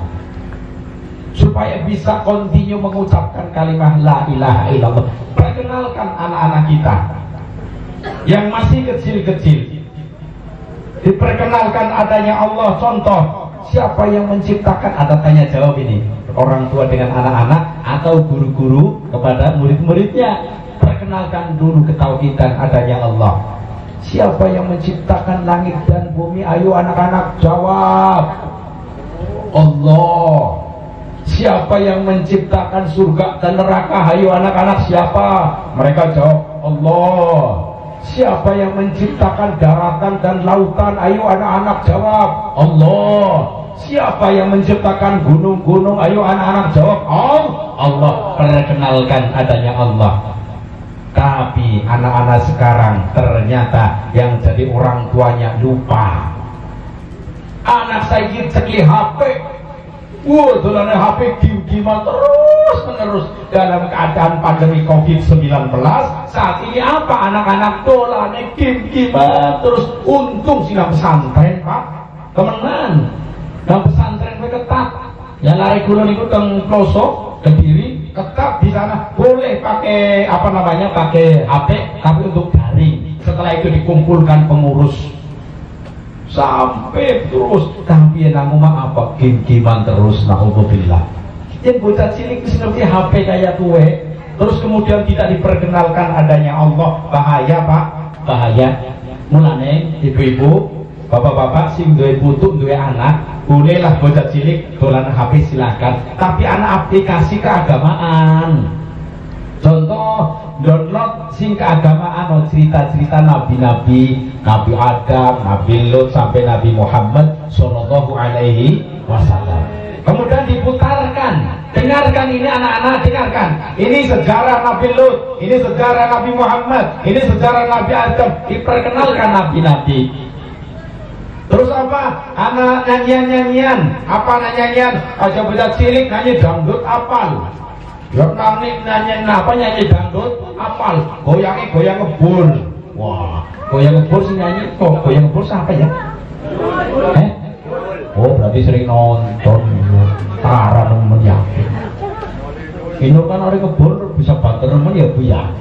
supaya bisa continue mengucapkan kalimat la ilaha illallah. Perkenalkan anak-anak kita yang masih kecil-kecil, diperkenalkan adanya Allah. Contoh, siapa yang menciptakan? Ada tanya jawab ini, orang tua dengan anak-anak atau guru-guru kepada murid-muridnya. Perkenalkan dulu ketauhidan adanya Allah. Siapa yang menciptakan langit dan bumi? Ayo anak-anak jawab, Allah. Siapa yang menciptakan surga dan neraka? Ayo anak-anak, siapa? Mereka jawab, Allah. Siapa yang menciptakan daratan dan lautan? Ayo anak-anak jawab, Allah. Siapa yang menciptakan gunung-gunung? Ayo anak-anak jawab, Allah. Perkenalkan adanya Allah. Tapi anak-anak sekarang ternyata yang jadi orang tuanya lupa. Anak saya cekli HP, dolannya HP game-gamean terus menerus. Dalam keadaan pandemi COVID-19 saat ini apa? Anak-anak dolannya game-gamean terus. Untung silang pesantren Pak kemenan, dan pesantren ketat. Yang lari kulon itu teng pelosok Kediri ketat, di sana boleh pakai apa namanya, pakai HP tapi untuk daring. Setelah itu dikumpulkan pengurus sampai terus, tapi namu mah apa game-gamean terus. Naudzubillah. Yang bocah cilik seperti HP kayak tuwe, terus kemudian tidak diperkenalkan adanya Allah. Bahaya Pak, bahaya. Mulane ibu-ibu, bapak-bapak sing duwe putu, duwe anak, bolehlah bocah cilik dolan HP silakan, tapi anak aplikasi keagamaan. Contoh, download sing keagamaan, cerita-cerita nabi-nabi, Nabi Adam, Nabi Lut sampai Nabi Muhammad Sallallahu Alaihi Wasallam. Kemudian diputarkan, dengarkan ini anak-anak, dengarkan. Ini sejarah Nabi Lut, ini sejarah Nabi Muhammad, ini sejarah Nabi Adam. Diperkenalkan nabi-nabi. Terus apa? Anak nyanyian-nyanyian. Apa nyanyian? Aja bocah cilik nyanyi dangdut apal. Ya nyanyi apa, nyanyi dangdut apal. Goyangnya goyang ngebul. Wah, goyang ngebul sih nyanyi kok. Goyang ngebul siapa ya? Oh, berarti sering nonton. Tara nemen yakin. Ini kan orang ngebul bisa banter nemen ya Bu ya.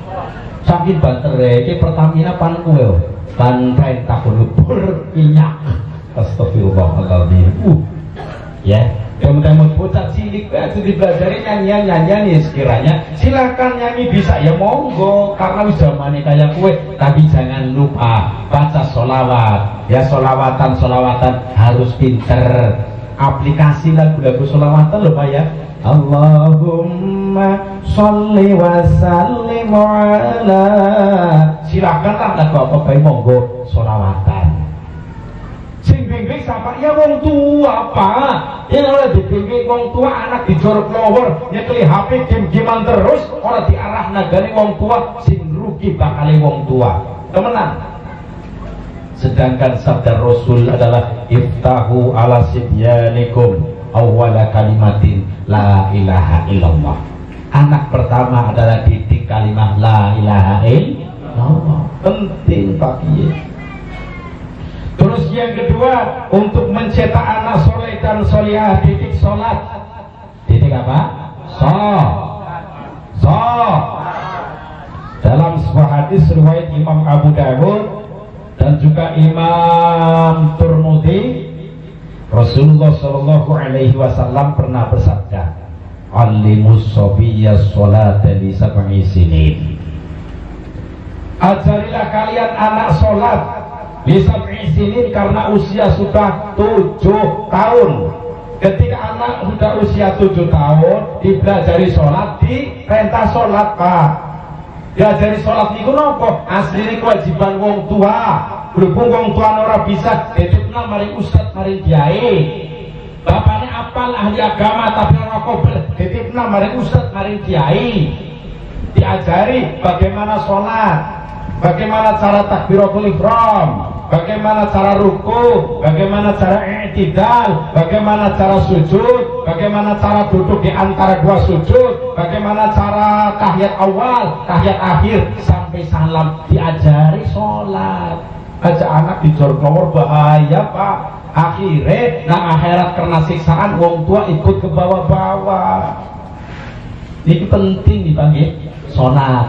Saking banter iki Pertamina pan kowe. Bantai takun ngebul minyak. Astagfirullahaladzim. Ya, teman-teman bocah cilik itu dipelajari nyanyian-nyanyian ya sekiranya. Silakan nyanyi bisa ya monggo, karena wis zamane kayak kue. Tapi jangan lupa baca sholawat. Ya sholawatan harus pinter. Aplikasi lagu-lagu sholawatan loh Pak ya. Allahumma sholli wa sallim ala. Silakan lah lagu apa baik monggo sholawatan. Sing bimbing siapa? Ya wong tua Pak. Yang oleh dibimbing wong tua, anak dijorok lowor nyekeli HP game-gamean terus, orang diarah nagane wong tua. Sing rugi ki bakale wong tua temenan. Sedangkan sabda Rasul adalah iftahu ala sibyanikum awwala kalimatin la ilaha illallah. Anak pertama adalah didik kalimat la ilaha illallah. Penting Pak Kiai. Terus yang kedua, untuk mencetak anak soleh dan solihah, didik sholat. Didik apa? Dalam sebuah hadis riwayat Imam Abu Dawud dan juga Imam Tirmidzi, Rasulullah Shallallahu Alaihi Wasallam pernah bersabda, "Allimus sobiyya sholat li sab'i sinin." Ajarilah kalian anak sholat li sab'i sinin, karena usia sudah 7 tahun. Ketika anak sudah usia 7 tahun, dipelajari sholat, diperintah sholat Pak. Diajari sholat niku nopo? Asli ini kewajiban wong tua. Berhubung wong tua ora bisa, dititipna mari ustad mari kiai. Bapaknya apal ahli agama tapi ora kobel, dititipna mari ustad mari kiai. Diajari bagaimana sholat, bagaimana cara takbiratul ihram, bagaimana cara ruku, bagaimana cara i'tidal, bagaimana cara sujud, bagaimana cara duduk di antara dua sujud, bagaimana cara tahiyat awal, tahiyat akhir sampai salam. Diajari sholat. Aja anak dijor nomor bahaya Pak. Akhirnya nah akhirat karena siksaan wong tua ikut ke bawah-bawah. Ini penting dipanggil sholat.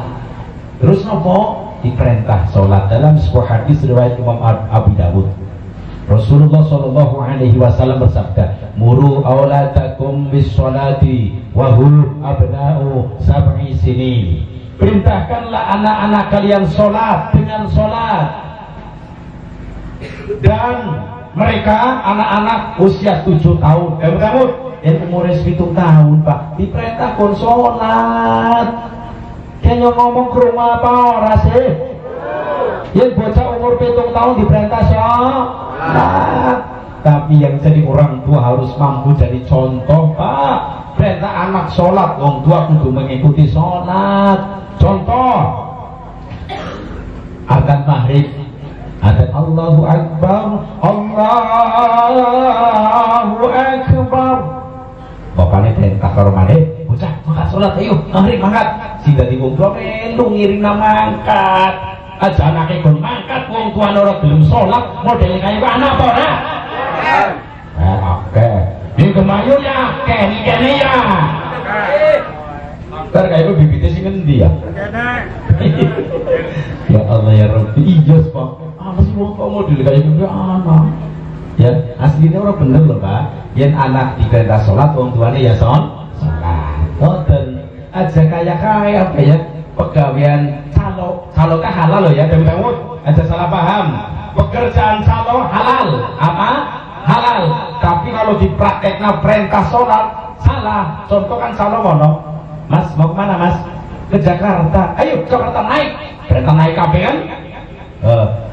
Terus nopo? Diperintah sholat. Dalam sebuah hadis riwayat Imam Abu Dawud, Rasulullah Shallallahu Alaihi Wasallam bersabda, "Muru auladakum bis sholati wa hum abna'u sab'i sinin." Perintahkanlah anak-anak kalian sholat dengan sholat, dan mereka anak-anak usia 7 tahun. Kamu yang umurnya 7 tahun Pak, diperintahkan sholat. Kayaknya ngomong ke rumah apa ora sih? Yang bocah umur 7 tahun diperintah sholat. Tapi yang jadi orang tua harus mampu jadi contoh Pak. Perintah anak sholat, orang tua kudu mengikuti sholat. Contoh, adzan maghrib, adzan Allahu Akbar, Allahu Akbar. Bapaknya perintah karo maneh, bocah mangkat sholat ayo, maghrib mangkat. Sing dadi wong tua melu ngiring mangkat. Aja anake kon mangkat wong tua ora gelem sholat, model kaya anak apa ora? Oke. Ini kemayu ya, ini kene ya. Ntar kayak bibitnya sih ngendi ya? Ya Allah ya Rabbi, iya Pak. Apa sih mau model kayak gitu anak? Ya aslinya orang bener loh Pak. Yang anak diperintah sholat, orang tuanya ya sholat. Dan aja kaya apa ya? Pegawaian calo kah halal loh ya? Demi kamu aja salah paham. Pekerjaan calo halal, apa? Halal. Tapi kalau diprakteknya perintah sholat salah. Contoh kan calo mono. Mas mau kemana Mas? Ke Jakarta. Ayo Jakarta naik. Perintah naik kafe kan?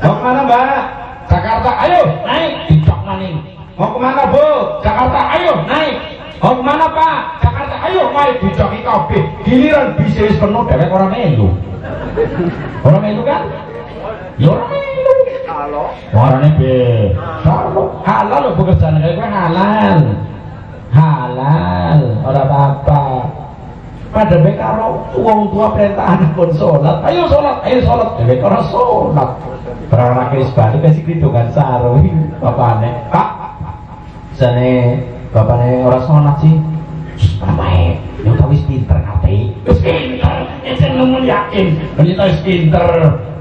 Mau kemana Mbak? Jakarta. Ayo naik. Dicok maning. Mau kemana Bu? Jakarta. Ayo naik. Mau kemana Pak? Jakarta. Ayo naik. Dicoki kafe. Giliran bisnis penuh dewek orang melu. Orang melu kan? Ya orang melu. Halo. Orangnya be. Halal loh pekerjaan kayak gue halal. Halal. Orang apa-apa. Pada bekaro uang tua perintah anak pun sholat, ayo sholat, dewek orang sholat. Perang anak balik kasih kridungan saru, bapaknya, Pak, sana bapaknya orang sholat sih, ramai, yang tahu pinter ngerti, pinter, yang ngomong yakin, ternyata pinter.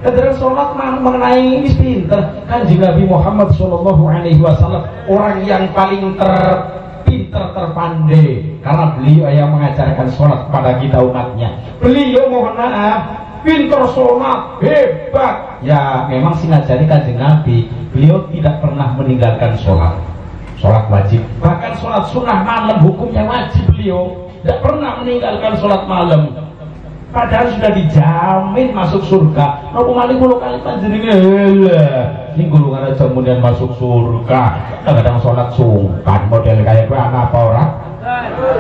Ketika sholat mengenai pinter, kan Nabi Muhammad Shallallahu Alaihi Wasallam orang yang paling pinter terpandai, karena beliau yang mengajarkan sholat kepada kita umatnya. Beliau mohon maaf pinter sholat, hebat ya. Memang sih ngajari kanjeng Nabi, beliau tidak pernah meninggalkan sholat wajib, bahkan sholat sunnah malam hukumnya wajib. Beliau tidak pernah meninggalkan sholat malam, padahal sudah dijamin masuk surga. Nopo malih kula kali panjenengan ini golongan aja kemudian masuk surga. Kadang sholat sungkan model kayak gue anak apa orang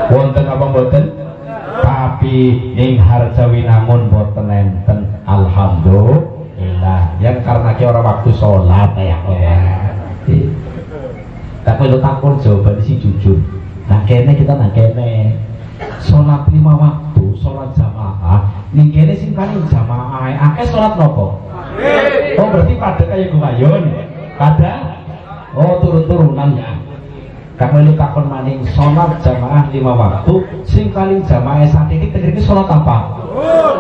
wonten apa mboten, tapi ning harjawi namun boten enten alhamdulillah. Yang karena ki ora waktu sholat ya. Tapi lu takut jawaban si jujur. Nah kene kita nah kene sholat 5 waktu, sholat jamaah. Ning kene sing paling jamaah akeh sholat nopo? Oh berarti pada kayak gumayun. Pada oh turun-turunan ya. Kamu lu takon maning sholat jamaah 5 waktu, sing paling jamaah saat ini tegeri sholat apa?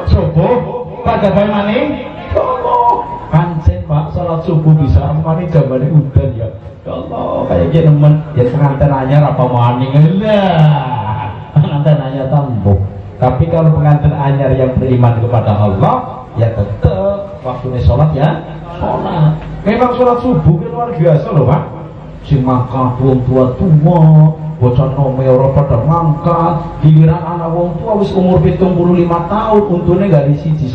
Subuh. Pada bayi maning? Pancen pak sholat subuh bisa maning jamane udan ya. Ya Allah kayak gini nemen ya pengantin anyar apa maning lah. Pengantin anyar tambah. Tapi kalau pengantin anyar yang beriman kepada Allah ya tetap waktunya sholat ya sholat. Memang sholat subuh kan luar biasa loh pak. Si mangkat wong tua-tua, bocah nome ora pada mangkat, giliran anak wong tua wis umur 75 tahun, untune gak di 1,5.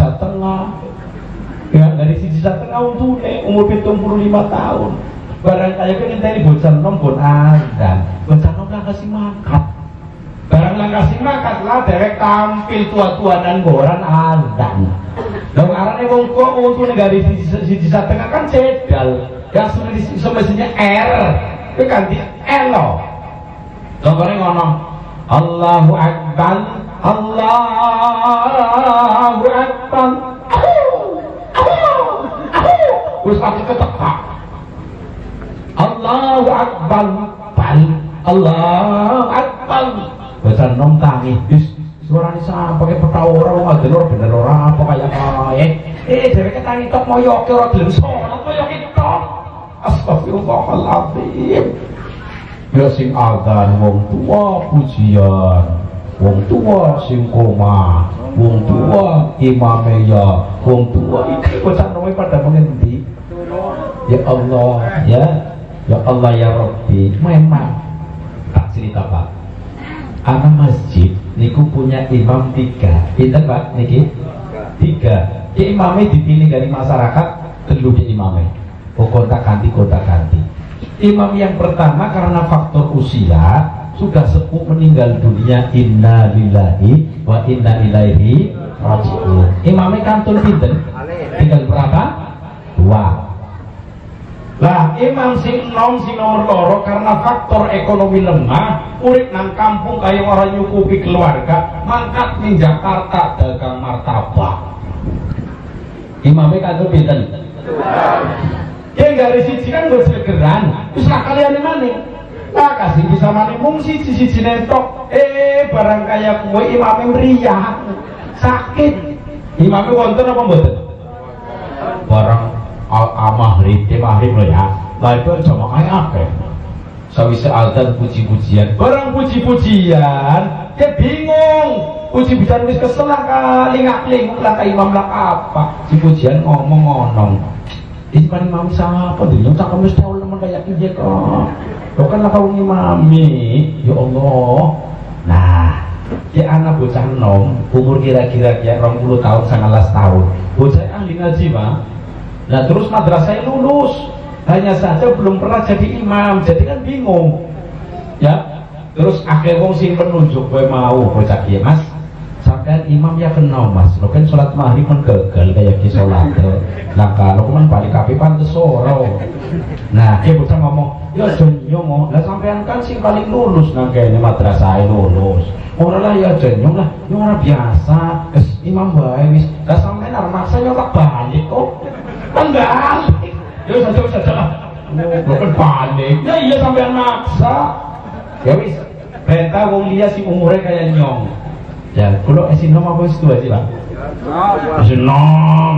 Ya, dari 1,5 untune umur 75 tahun. Barang kaya kan ngenteni bocah nom pun azan. Bocah nom lah kasih mangkat. Barang lah kasih mangkat lah derek tampil tua-tua dan boran azan. Lah arane wong tua untune gak di 1,5 kan cedal. Yang semestinya R itu ganti L loh. Contohnya ngono Allahu Akbar, Allahu Akbar, terus aku ketekak Allahu Akbar, Allahu Akbar. Baca nom tangi suaranya sama pakai petawa orang ngadil orang bener orang apa kayak dari tangi tok moyok orang gelem sholat moyok tok. Astagfirullahaladzim. Ya sing adzan wong tua pujian, wong tua sing koma, wong tua imame ya, wong tua iki bocah nome pada mengendi. Ya Allah, ya Allah ya Rabbi. Memang tak cerita pak. Anak masjid niku punya imam 3. Pinten pak niki? 3. Ki imame dipilih dari masyarakat, telu ki imame. Oh kontak-ganti. Imam yang pertama karena faktor usia sudah sepuh meninggal dunia, inna lillahi wa inna ilaihi raji'un. Imamnya kantun pinten? Tinggal berapa? 2. Lah imam sing nomor loro karena faktor ekonomi lemah, urip nang kampung kaya orang nyukupi keluarga, mangkat ning Jakarta dagang martabak. Imamnya kantun pinten? Yang dari siji kan gue segeran, terus lah kalian mana? Lah kasih bisa mana mung siji netok, barang kayak kue imamnya meriah, sakit. Imamnya wonten apa mboten? Barang maghrib lo ya, lah itu jamaah akeh. Sawise azan puji-pujian, barang puji-pujian, dia bingung. Puji-pujian wis kesel lah kali ngakling lah ka imam lah apa? Si pujian ngomong-ngomong. Ini kan imam siapa dulu? Tak kamu tahu lemah kayak dia kok. Kau kan lah kau imami. Ya Allah. Nah, dia anak bocah nom, umur kira-kira ya 20 tahun, 19 tahun. Bocah ahli ngaji pak. Nah terus madrasah lulus, hanya saja belum pernah jadi imam, jadi kan bingung. Ya, terus akhirnya wong sing penunjuk gue mau bocah dia mas. Sampai imam ya kenal mas, lo kan sholat maghrib kan gagal kayak di sholat. Nah kalau kan balik kapi pantes soro. Nah dia bocah ngomong, ya jenyong mau, lah sampean kan sing paling lulus nang kene madrasah lulus. Ora lah ya jenyong lah, ya ora biasa. Imam bae wis, lah sampean arep maksa nyolak balik kok. Kan balik. Ya saja lah. Lo kan balik. Ya iya sampean maksa. Ya wis, perintah wong liya sing umure kaya nyong. Ya, kalau esin nom apa itu aja pak? Esin nom,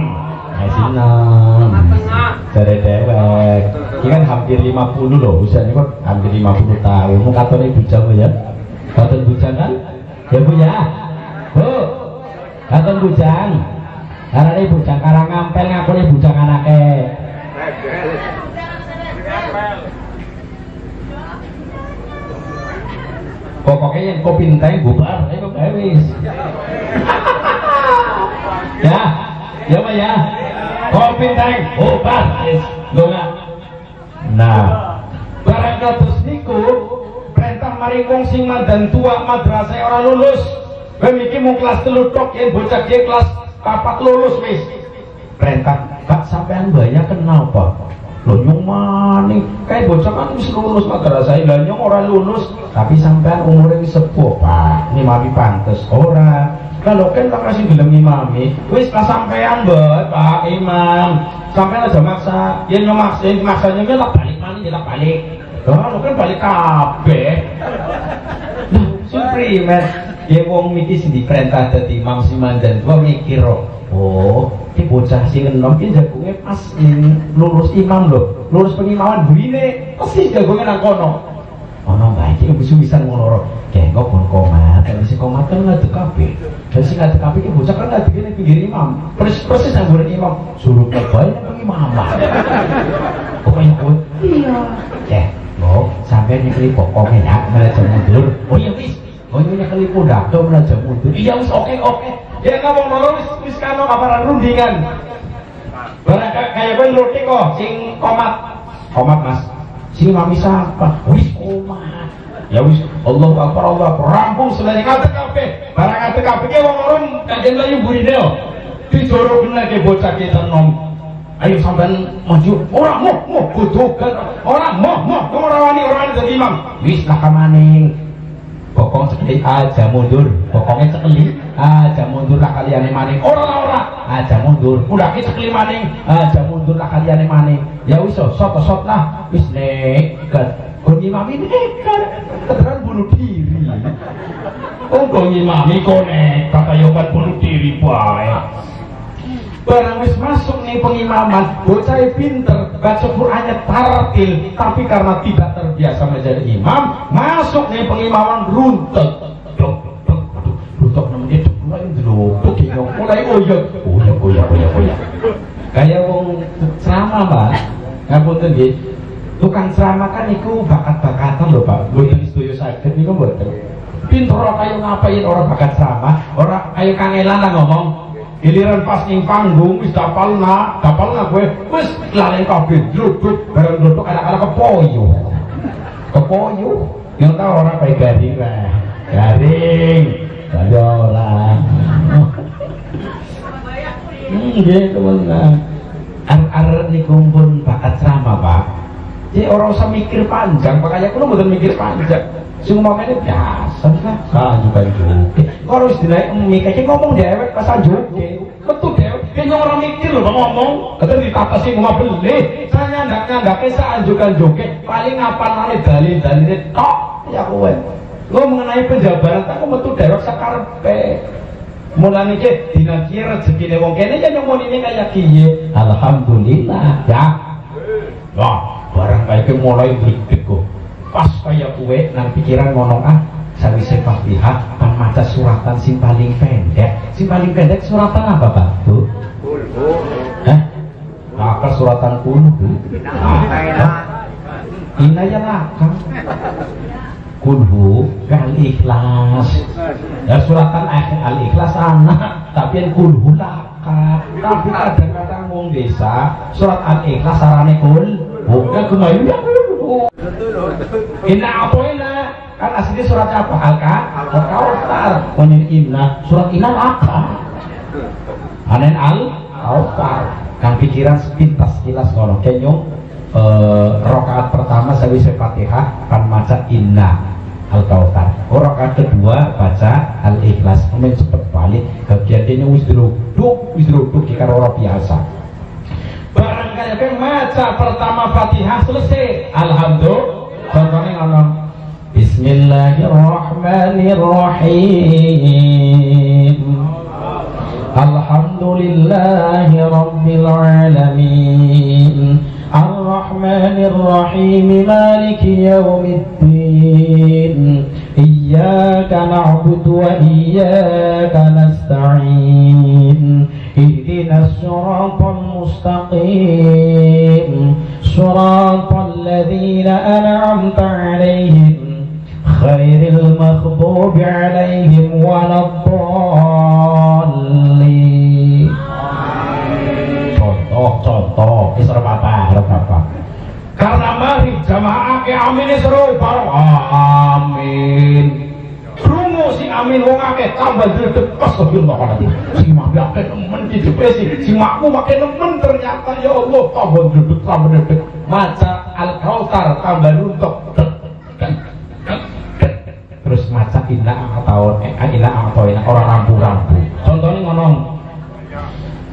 dari dewek. Ini kan hampir 50 loh, usianya kan hampir 50 tahun. Mau kata ibu jamu ya? Kata bujang kan? Ya bu ya, bu. Kata bujang. Karena ini bujang karang ngampel ngaku ini bujang anaknya. Pokoknya yang kopi enteng bubar, ayo wis. Ya Pak ya. Kopi enteng bubar, wis. Nah, barang kados niku perintah mari wong sing mandan tua madrasah ora lulus. Kowe iki mung kelas 3 tok, yen bocah ki kelas 4 lulus wis. perintah Pak sampean banyak kenal Pak lho nyong maning kayak bocah kan wis lulus madrasah lah nyong ora lulus tapi sampean umurnya wis sepuh Pak ngimami pantes ora kalau kan tak kasih gelem ngimami wis lah sampean bet Pak imam sampean aja maksa ya nyong maksanya ya tak balik maning ya tak balik kalau kan balik kabeh nah suprimen ya wong mikir sing diperintah dadi imam siman dan tua mikir oh ini bocah sing enom iki jagungnya pas lulus imam loh lulus pengimaman burine persis jagungnya nang kono ono bae iki bisa ngono kayak kok kon komat tapi si komat kan ngadeg kabeh dan sing ngadeg kabeh iki bocah kan ngadeg ning pinggir imam persis nang burine imam suruh bae nang pengimaman kok ikut iya kok sampai nyekeli pokoknya ya manajer mundur oh iya wis oh ini nyekeli pundakdo manajer mundur iya wis oke ya ngomong loro wis kano kabaran rundingan barang kayak gue ngerti kok sing komat mas sing mami siapa wis komat ya wis Allahu Akbar rampung selesai ngadeg kabeh barang ngadeg kabeh ki wong loro kajen layu burine yo dijoro bener ke bocah kita nom ayo sampean maju ora mau godogan ora mau ora wani dadi imam wis lah kamaning bokong sekali aja mundur bokongnya sekali aja mundur lah kalian maning ora aja mundur udah kita sekali maning aja mundur lah kalian maning ya wis sot lah wis nekat kok ngimami nekat keteran bunuh diri kok ngimami kok nekat kaya kan bunuh diri bae barang wis masuk nih pengimaman bocah pinter baca Qur'annya tartil tapi karena tidak terbiasa menjadi imam masuk nih pengimaman runtuh namanya mulai dulu mulai oyak kayak wong ceramah Pak ngapunten nggih tukang ceramah kan iku bakat-bakatan lho Pak mboten sedaya saged niku mboten pinter ora kaya ngapain orang bakat ceramah ora kaya kangelan lah ngomong giliran pas ning panggung wis dapalna kowe wis lalen kabeh duduk bareng duduk anak-anak kepoyo yang tahu orang baik garing ada orang nggih teman arep niku pun bakat ceramah Pak jadi orang usah mikir panjang makanya kulo mboten mikir panjang sing ngomongane biasa kan sanjukan joget kok harus dinaik mikir ngomong dewek pas sanjuke betul dewek dia orang mikir loh ngomong kata ditata sih mau beli saya ndak sanjukan joget paling apalane dalil-dalil tok ya kowe lo mengenai penjabaran tak metu dewek sakarepe mulane iki dina iki rezekine wong kene ya nyomone kaya kiye alhamdulillah ya wah barang kaya mulai gede kok pas kaya kue nang pikiran ngomong sawise Fatihah kan maca suratan sing paling pendek suratan apa Pak Bu? Kulhu maka suratan kulhu inaya lakang kulhu al-ikhlas ya suratan al-ikhlas anak tapi yang kulhu lakang tapi kadang-kadang wong desa surat al-ikhlas sarane bukan kemayu ya inna apoina kan aslinya surat apa? Al-Kautsar konin inna surat inna apa? Anen Al-Kautsar kan pikiran sepintas kilas ngono kenyong rakaat pertama sawise Fatihah kan maca inna Al-Kautsar rakaat kedua baca Al-Ikhlas men cepet balik kegiatannya wis duduk di karo biasa barang kaya kan maca pertama Fatihah selesai alhamdulillah contohnya ngomong Bismillahirrahmanirrahim Alhamdulillahi Rabbil Alamin Ar-Rahmanirrahim Maliki Yawmiddin Iyyaka na'budu wa iyyaka nasta'in Ihdinas siratal mustaqim Siratal ladzina an'amta 'alaihim Khairil maghdubi 'alaihim waladdallin. Contoh isra apa? Karena mari jamaah ke amin seru amin. Krungu sing amin wong akeh tambah dredeg astagfirullahaladzim si mak akeh nemen dicipesi si makmu makin nemen ternyata ya Allah tambah dredeg maca Al-Kautsar tambah runtuh terus maca inna a'tayna orang rambu-rambu contohnya ngono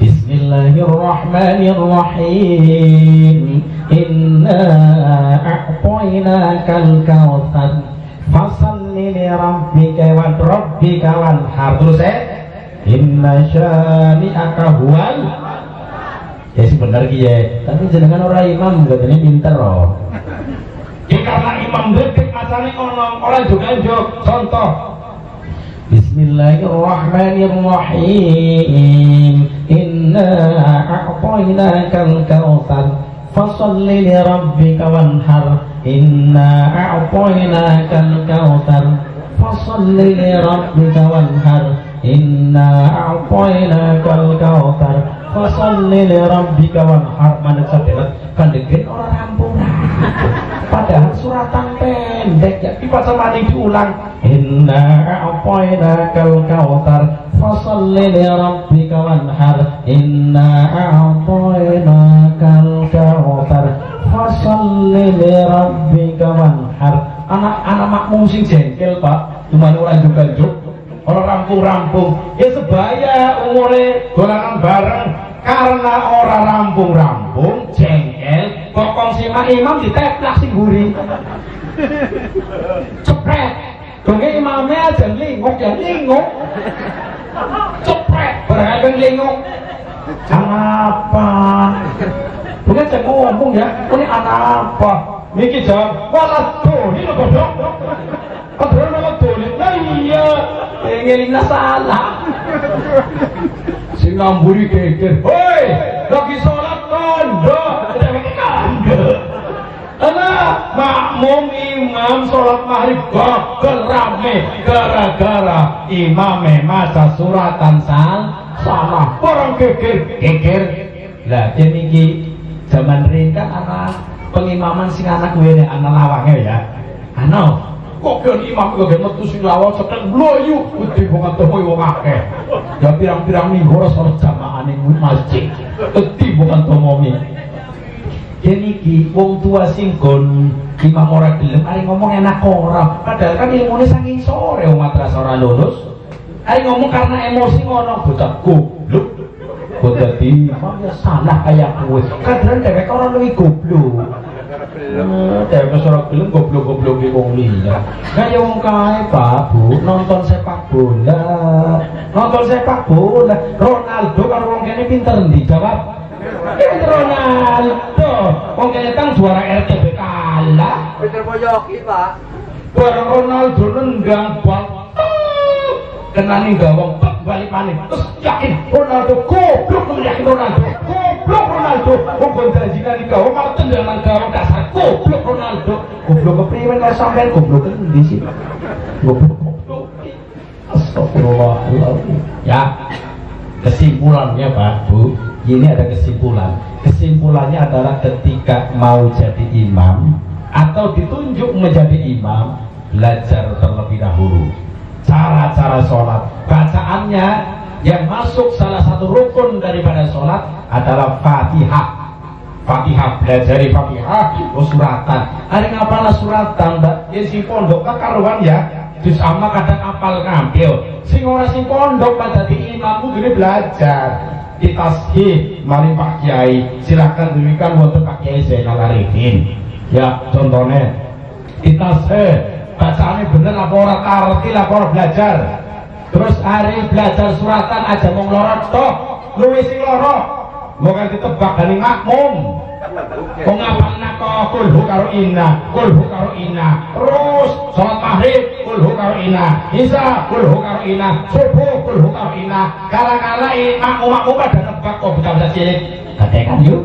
Bismillahirrahmanirrahim inna a'tainakal kautsar fasalli li rabbika wanhar terus inna syani'aka huwal ya sebenar ki ya tapi jenengan ora imam katanya pinter loh ya karena imam detik macane ono ora jog-jog contoh Bismillahirrahmanirrahim inna a'tainakal kautsar fasalli li rabbika wanhar inna a'tainakal kautsar fasalli li rabbika wanhar inna a'tainakal kautsar fasalli li rabbika wanhar mana sadelat kandegen ora rampung padahal suratan pendek ya dibaca maning diulang inna a'tainakal kautsar fasalli li rabbika wanhar inna a'tainakal kautsar fasalli li rabbika wanhar anak-anak makmum sing jengkel Pak cuman ora juk-juk ora rampung-rampung ya sebaya umure dolanan bareng karena ora rampung-rampung jengkel pokong si imam diteplak sing guri cepret donge imamnya aja linguk ya linguk cepret beragam linguk apa bukan saya ngomong ya ini anak apa niki jawab waduh ini lo bodoh padahal lo dolit nah iya ngeling salah sing ngamburi geger hoi lagi sholat kondo anak makmum imam sholat maghrib gogol rame gara-gara imame maca suratan salah orang geger lah jadi ki zaman rinkan anak pengimaman sing anak gue ini anak lawangnya ya anak kok kan imam kok metu sing lawang sedang bloyu gede banget temoy wong akeh ya pirang-pirang minggu ora sholat jamaah ning masjid gede banget temomi jadi ki wong tua sing kon imam ora gelem ari ngomong enak ora padahal kan ilmune saking sore wong madrasah ora lulus ari ngomong karena emosi ngono bocah goblok kok dadi imam ya salah kayak kowe kadang dhewek ora luwih goblok dhewek ora gelem goblok-goblok iki wong liya kaya wong kae Pak Bu nonton sepak bola Ronaldo karo wong kene pinter ndi jawab Ronaldo wong kene tang juara RTB kalah Peter Boyoki Pak bareng Ronaldo nendang bal kena ning gawang balik maning terus yakin Ronaldo goblok yakin Ronaldo wong kon janjian di gawang malah tendangan gawang dasar goblok Ronaldo goblok kepriwe kok sampean goblok endi sih goblok astagfirullahaladzim ya kesimpulannya Pak Bu ini ada kesimpulannya adalah ketika mau jadi imam atau ditunjuk menjadi imam belajar terlebih dahulu cara-cara sholat bacaannya yang masuk salah satu rukun daripada sholat adalah Fatihah belajari Fatihah suratan ada ngapalah suratan ya si pondok karuan ya terus sama kadang apal ngambil sing ora sing pondok pada di imammu gini belajar ditashih mari Pak Kiai silahkan demikian untuk Pak Kiai Zainal Arifin ya contohnya ditashih bacaannya bener apa ora tartil apa ora belajar terus hari belajar suratan aja mau ngelorot toh luwih sing loro mau kan ditebak dari makmum kok ngapalna kok kulhu karo inna terus sholat maghrib kulhu karo inna isya kulhu karo inna subuh kulhu karo inna kala-kala makmum pada nebak kok bocah-bocah cilik batekan yuk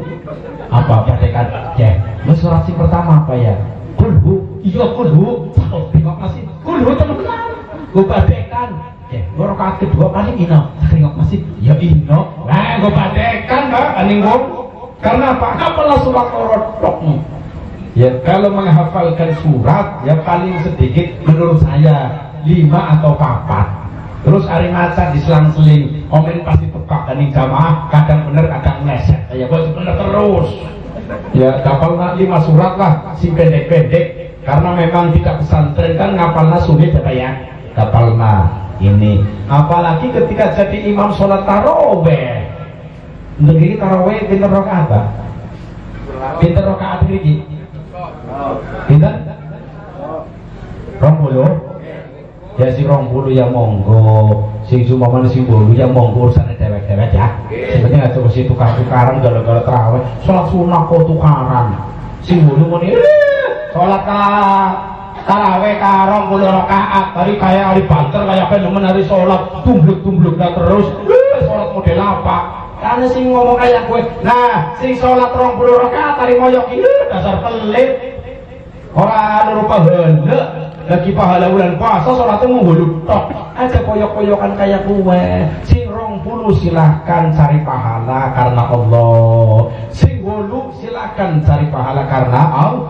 apa batekan ya surat sing pertama apa ya kulhu iya kulhu terima kasih kulhu teman-teman gue badekan ya gue rokaat kedua kali ino terima kasih ya ino nah gue badekan mbak paling gue karena apa? Apalah surat ya kalau menghafalkan surat ya paling sedikit menurut saya 5 atau 4. Terus hari maca diselang-seling, omen pasti tepak dan jamaah, kadang bener kadang meleset. Ya kok bener terus. Ya kapalna 5 surat lah, si pendek-pendek. Karena memang tidak pesantren kan ngapalna sulit ya. Kapalna ini. Apalagi ketika jadi imam sholat taraweh. Negeri taraweh pinter rakaat apa? Pinter rakaat iki. Pinter? 20. Ya si 20 ya monggo, sing sumamane sing 10 ya monggo ursane dewek-dewek ya. Sebenarnya aja mesti tukar-tukaran gara-gara tarawih. Salat sunah kok tukaran. Sing 10 muni salat tarawih ka 20 rakaat, tadi kayak hari banter kayak ben nemen hari salat tumbluk-tumbluk terus. Salat model apa? Karena sing ngomong kayak gue. Nah, sing salat 20 rakaat tadi moyok iki dasar pelit. Ora rupa hendak lagi pahala bulan puasa sholatnya menghulu tok aja koyok-koyokan kayak gue. Sing 20 silahkan cari pahala karena Allah, sing 8 silahkan cari pahala karena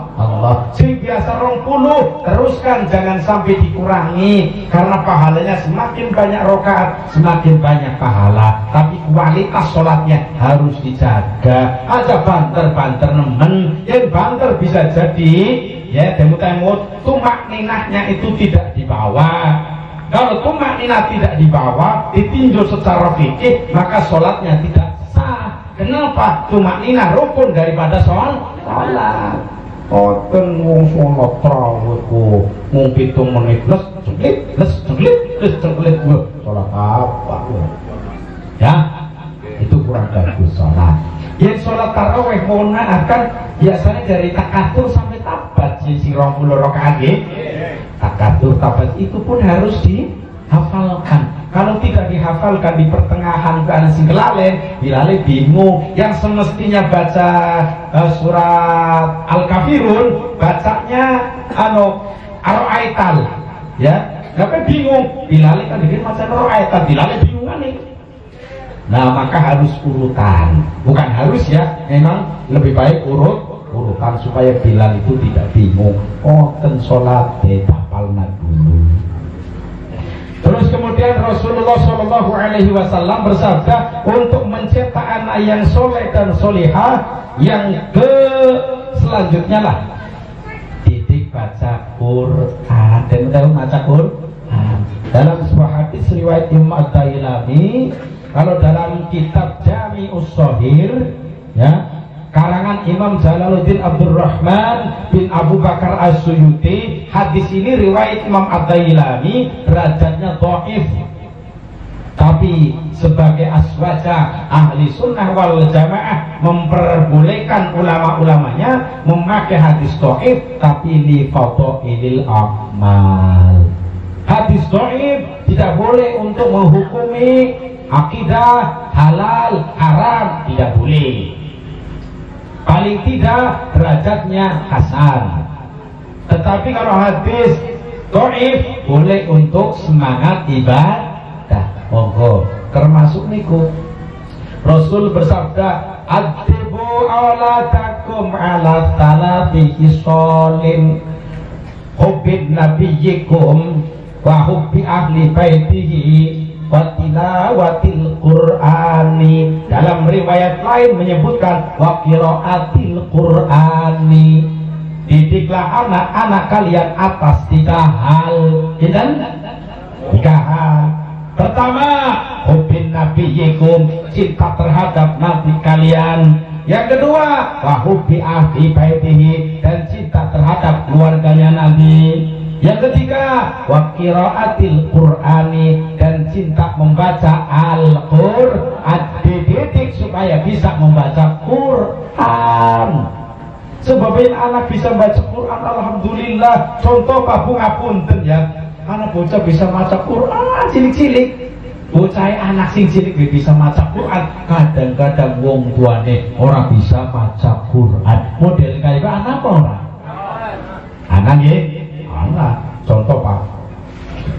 Allah. Sing biasa 20 teruskan, jangan sampai dikurangi karena pahalanya semakin banyak rakaat semakin banyak pahala, tapi kualitas sholatnya harus dijaga. Aja banter-banter nemen, yang banter bisa jadi ya demut-demut tumak ninahnya itu tidak dibawa. Kalau tumak ninah tidak dibawa, ditinjau secara fikih, maka sholatnya tidak sah. Kenapa? Tumak ninah rukun daripada sholat. Oten wong sholat tarawih ku mung 7 menit les cengklit sholat apa ya? Itu kurang bagus sholat. Yang sholat tarawih mohon maaf kan biasanya dari takatur sampai tabat sing 20 rakaat nggih. Takatur tabat itu pun harus dihafalkan. Kalau tidak dihafalkan di pertengahan kan sing kelalen, dilale bingung. Yang semestinya baca surat Al-Kafirun bacanya Ar-Ra'aital ya. Tapi bingung, dilale kan bikin macam Ar-Ra'aital, dilale bingungan nih. Nah, maka harus urutan. Bukan harus ya, memang lebih baik urutan supaya Bilal itu tidak bingung. Oh, ten sholat tapalna dulu. Terus kemudian Rasulullah Shallallahu Alaihi Wasallam bersabda untuk mencetak anak yang soleh dan solihah yang selanjutnya lah didik baca Quran. Dan tahu baca Quran dalam sebuah hadis riwayat Imam Ad-Dailami. Kalau dalam kitab Jami'us Shahir ya, karangan Imam Jalaluddin Abdurrahman bin Abu Bakar As-Suyuti, hadis ini riwayat Imam Ad-Dailami, derajatnya dhaif. Tapi sebagai aswaja ahli sunnah wal jamaah memperbolehkan ulama-ulamanya memakai hadis dhaif tapi li fadhailil a'mal. Hadis dhaif tidak boleh untuk menghukumi akidah halal haram, tidak boleh. Paling tidak derajatnya hasan. Tetapi kalau hadis dhaif boleh untuk semangat ibadah. Monggo termasuk niku Rasul bersabda adibu auladakum ala salafi isolin hubbin nabiyyikum wa hubbi ahli baitihi watilawatil Qur'ani. Dalam riwayat lain menyebutkan wa qiraatil Qur'ani. Didiklah anak-anak kalian atas 3 hal. Dan 3 hal. Pertama, hubbin nabiyyikum, cinta terhadap nabi kalian. Yang kedua, wa hubbi ahli baitihi, dan cinta terhadap keluarganya nabi. Yang ketiga, wa qiraatil Qur'ani, dan cinta membaca Al-Qur'an, dididik supaya bisa membaca Qur'an. Sebabin anak bisa membaca Qur'an, alhamdulillah. Contoh Pak Ngapunten ya, anak bocah bisa maca Qur'an cilik-cilik. Bocah anak sing cilik bisa maca Qur'an, kadang-kadang wong tuane orang bisa maca Qur'an. Model kayak anak apa ora? Anak nggih. Anak, contoh Pak,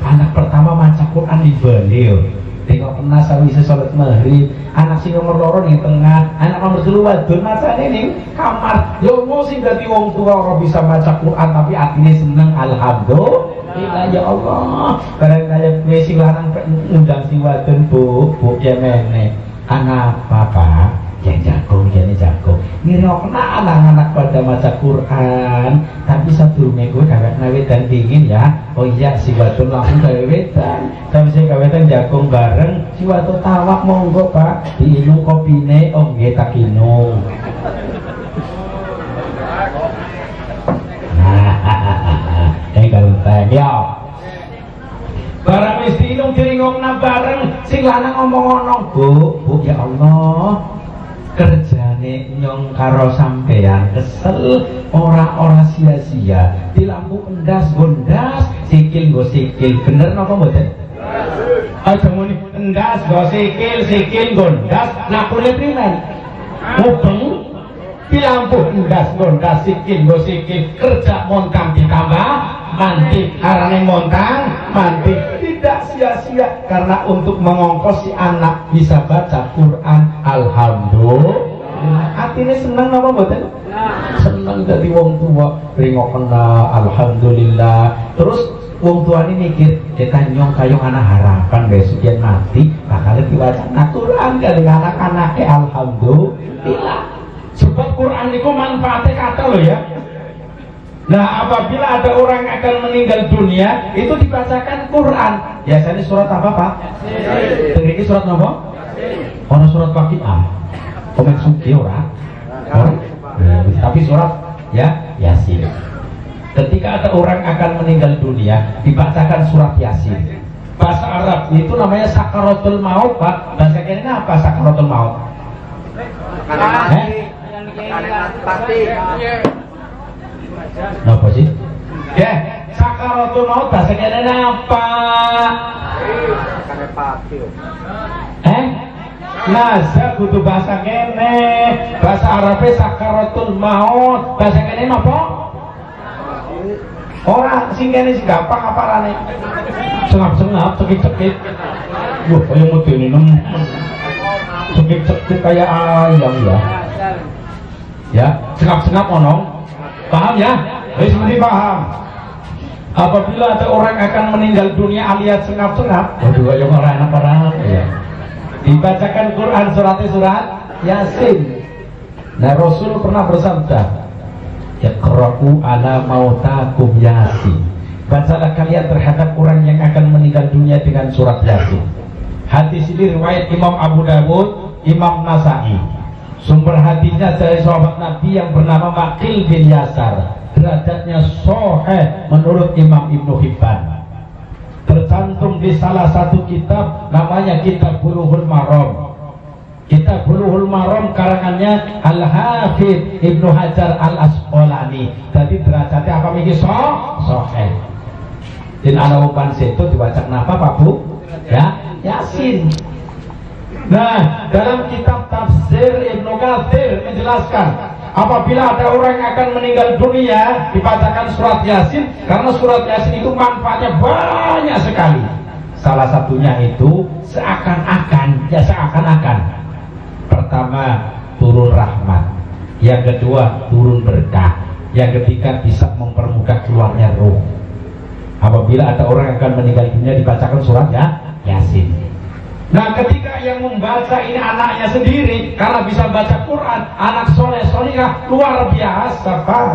anak pertama maca Quran di beliau. Tengok pernah sawise salat maghrib, anak sing nomor 2 ning tengah, anak nomor 3 wadon macane ning kamar. Yo mau sing dadi wong tua ora bisa maca Quran tapi atine seneng, alhamdulillah. Alhamdulillah ya Allah. Barang kaya kowe sing lanang ngundang sing wadon Bu Kemene. Anak apa? Yang jagung, jane jagung. Ngirokna anak-anak pada maca Quran, tapi sadurunge kowe gawekna wedan dingin ya. Oh iya si wadon langsung gawe wedan. Tapi sing gawe wedan jagung bareng, si wadon tawak monggo Pak, diinung kopine, oh nggih tak inung. Galenteng ya. Barang wis diinung diringokna bareng, sing lanang ngomong ngono, Bu ya Allah. Kerjane nyong karo sampean kesel ora sia-sia di lampu endas gondas sikil go sikil bener napa mboten? Aja muni endas go sikil gondas lakune primen mubeng di lampu endas gondas sikil go sikil kerja montang ditambah manti arane montang manti tidak sia-sia karena untuk mengongkos si anak bisa baca Quran. Alhamdulillah hatinya senang apa mboten? Senang jadi wong tua ringokna alhamdulillah. Terus wong tua ini mikir kita nyong kayong anak harapan besok yang mati bakal diwaca Quran kali anak-anaknya. Alhamdulillah sebab Quran itu manfaatnya kata loh ya. Nah apabila ada orang yang akan meninggal dunia itu dibacakan Quran. Biasanya surat apa Pak? Ini surat apa? Orang surat Waqiah. Komen suki orang. Tapi surat ya Yasin. Ketika ada orang akan meninggal dunia dibacakan surat Yasin. Bahasa Arab itu namanya sakaratul maut Pak. Bahasa Indonesia apa sakaratul maut? Pasti. Napa sih? Ya, sakaratul maut bahasa kene apa? Nasa kudu bahasa kene. Bahasa Arabnya sakaratul maut. Bahasa kene napa? Ora sing kene sing gampang aparane. Sengap-sengap, cekik-cekik. Wah, kaya modene nem. Cekik-cekik kayak ayam ya. Ya, sengap-sengap ono. Paham ya? Wis mesti paham. Apabila ada orang akan meninggal dunia alias sengap-sengap, waduh yang orang ya. Dibacakan Quran surat Yasin. Nah Rasul pernah bersabda, Iqra'u ala mautakum Yasin. Bacalah kalian terhadap orang yang akan meninggal dunia dengan surat Yasin. Hadis ini riwayat Imam Abu Dawud, Imam Nasai. Sumber hadisnya dari sahabat Nabi yang bernama Maqil bin Yasar. Derajatnya sahih menurut Imam Ibnu Hibban. Tercantum di salah satu kitab namanya Kitab Bulughul Maram. Kitab Bulughul Maram karangannya Al-Hafidz Ibnu Hajar Al-Asqalani. Jadi derajatnya apa miki sahih. Dan ana umpan setu dibaca napa Pak Bu? Ya, Yasin. Nah, dalam kitab tafsir Ibnu Katsir menjelaskan apabila ada orang yang akan meninggal dunia dibacakan surat Yasin karena surat Yasin itu manfaatnya banyak sekali. Salah satunya itu seakan-akan pertama turun rahmat, yang kedua turun berkah, yang ketiga bisa mempermudah keluarnya ruh. Apabila ada orang yang akan meninggal dunia dibacakan surat Yasin. Nah ketika yang membaca ini anaknya sendiri karena bisa baca Quran, anak soleh solihah luar biasa Pak.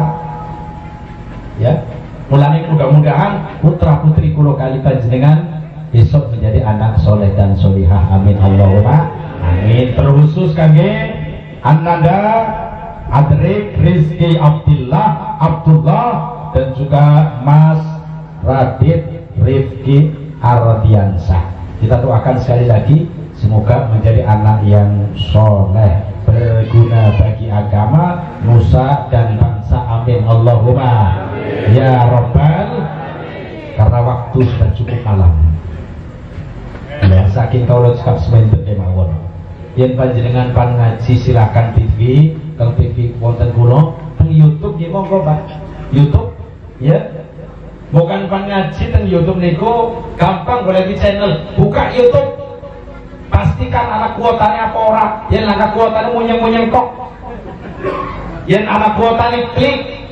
Ya, mulai mudah-mudahan putra putri kulo kali panjenengan besok menjadi anak soleh dan solihah. Amin Allahumma amin. Terkhusus kangge Ananda Adrik Rizki Abdullah dan juga Mas Radit Rifki Ardiansah. Kita doakan sekali lagi semoga menjadi anak yang soleh, berguna bagi agama, nusa dan bangsa. Amin Allahumma ya Rabbal. Karena waktu sudah cukup malam ya, saking kaulah cekap semenit kemawon yang panjenengan pan ngaji silakan TV kalau TV wonten kulo teng YouTube nggih monggo Pak. YouTube ya. Bukan pan ngaji teng YouTube niku gampang boleh di channel buka YouTube pastikan anak kuotanya apa ora. Yen anak kuotanya munyeng-munyeng kok, yen anak kuotanya klik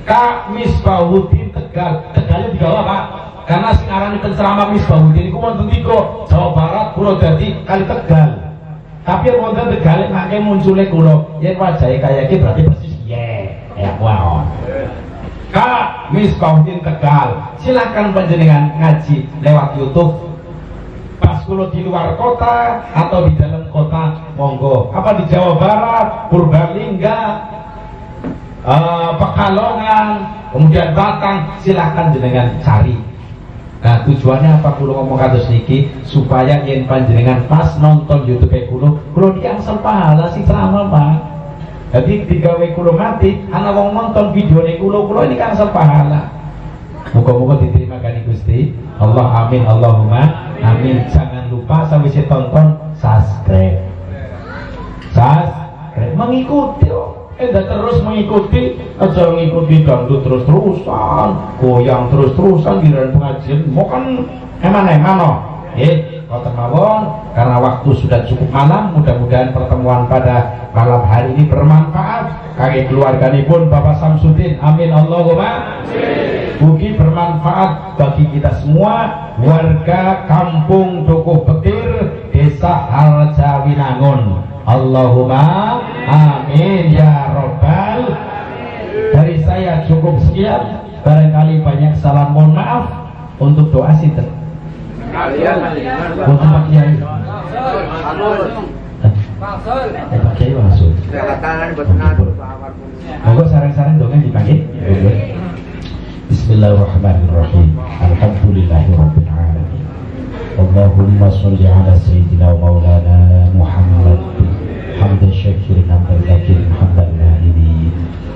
Kak Misbahuddin Tegal. Tegalnya digawa Pak karena sekarang penceramah Misbahuddin iku wonten tiga, Jawa Barat, kula dadi Kali Tegal. Tapi wonten Tegal mangke muncule kula yen wajahe kaya iki berarti persis ya wow. Kak Misbahuddin Tegal, silakan panjenengan ngaji lewat YouTube. Pas kulo di luar kota atau di dalam kota, monggo. Apa di Jawa Barat, Purbalingga, Pekalongan, kemudian Batang, silakan jenengan cari. Nah tujuannya apa kulo ngomong kados niki supaya yen panjenengan pas nonton YouTube kulo diangsal pahala si ceramah Pak. Jadi digawe kulo mati, ana wong nonton video kulo ini kan angsal pahala. Moga-moga diterima kali Gusti Allah, amin Allahumma amin. Jangan lupa sampai saya tonton subscribe, mengikuti terus mengikuti, aja mengikuti dangdut terus-terusan, goyang terus-terusan di dalam pengajian mau kan eman-eman koten mawon. Karena waktu sudah cukup malam, mudah-mudahan pertemuan pada malam hari ini bermanfaat kangge keluarganipun Bapak Samsudin, amin Allahumma amin. Mugi bermanfaat bagi kita semua, warga kampung Dukuh Petir, Desa Harjawinangun. Allahumma amin ya robbal. Dari saya cukup sekian, barangkali banyak salah, mohon maaf. Untuk doa sinten? Untuk Pak Kiai. Pak Kiai langsung. Monggo sareng-sareng dongeng dipanggil. Bismillahirrahmanirrahim. Alhamdulillahirabbil alamin. Allahumma shalli ala sayyidina wa maulana Muhammad hamdan syakirin hamdan zakirin hamdan naimin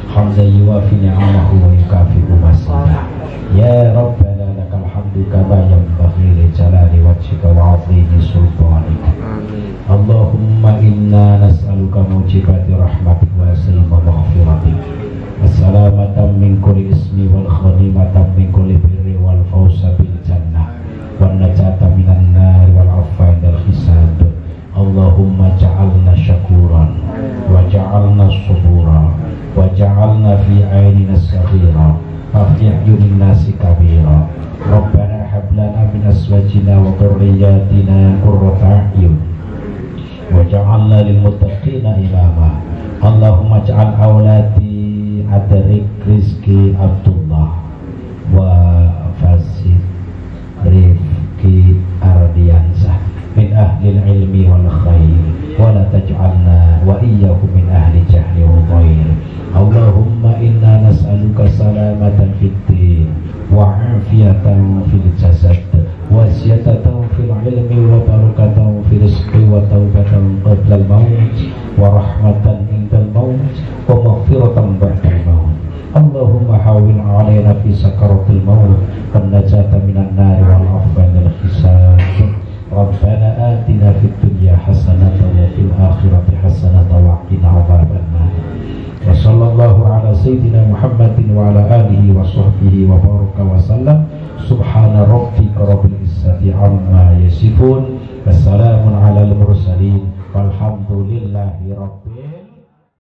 hamdan yuwafi ni'amahu wa yukafi'u masyidah. Ya Rabbana lakal hamdu kama yanbaghi li jalali wajhika wa 'azimi sultanika. Allahumma inna nas'aluka mujibati rahmatik wa sayyima maghfiratik, assalamatan min kulli ismi wal khanimatan min kulli birri wal fawza bil jannah wan najata minan nar wal afwa indal hisab. Allahumma ja'alna syakuran wa ja'alna subura wa ja'alna fi aynina saghira wa fi ayunin nasi kabira. Rabbana hab lana min azwajina wa dhurriyyatina qurrata a'yun waj'alna lil muttaqina imama. Allahumma ja'al auladi adrik rizki Abdullah wa fasid rifki ardiansah min ahli ilmi wal khair wa la taj'alna wa iyyakum min ahli jahli wal ghair. Allahumma inna nas'aluka salamatan fid din wa afiyatan fil jasad wa ziyadatan fil ilmi wa barakatan fil rizqi wa taubatan qabla al maut wa rahmatan indal maut wa maghfiratan ba'dal maut. Allahumma hawwin 'alaina fi sakaratil maut wan najata minan nar wal afwa minal hisab. Rabbana atina fid dunya hasanatan wa fil akhirati hasanatan wa qina adzaban nar. Wa sallallahu ala sayyidina Muhammadin wa ala alihi wa sahbihi wa baraka wa sallam. Subhana rabbika rabbil izzati amma yasifun. Wassalamun alal mursalin walhamdulillahi rabbil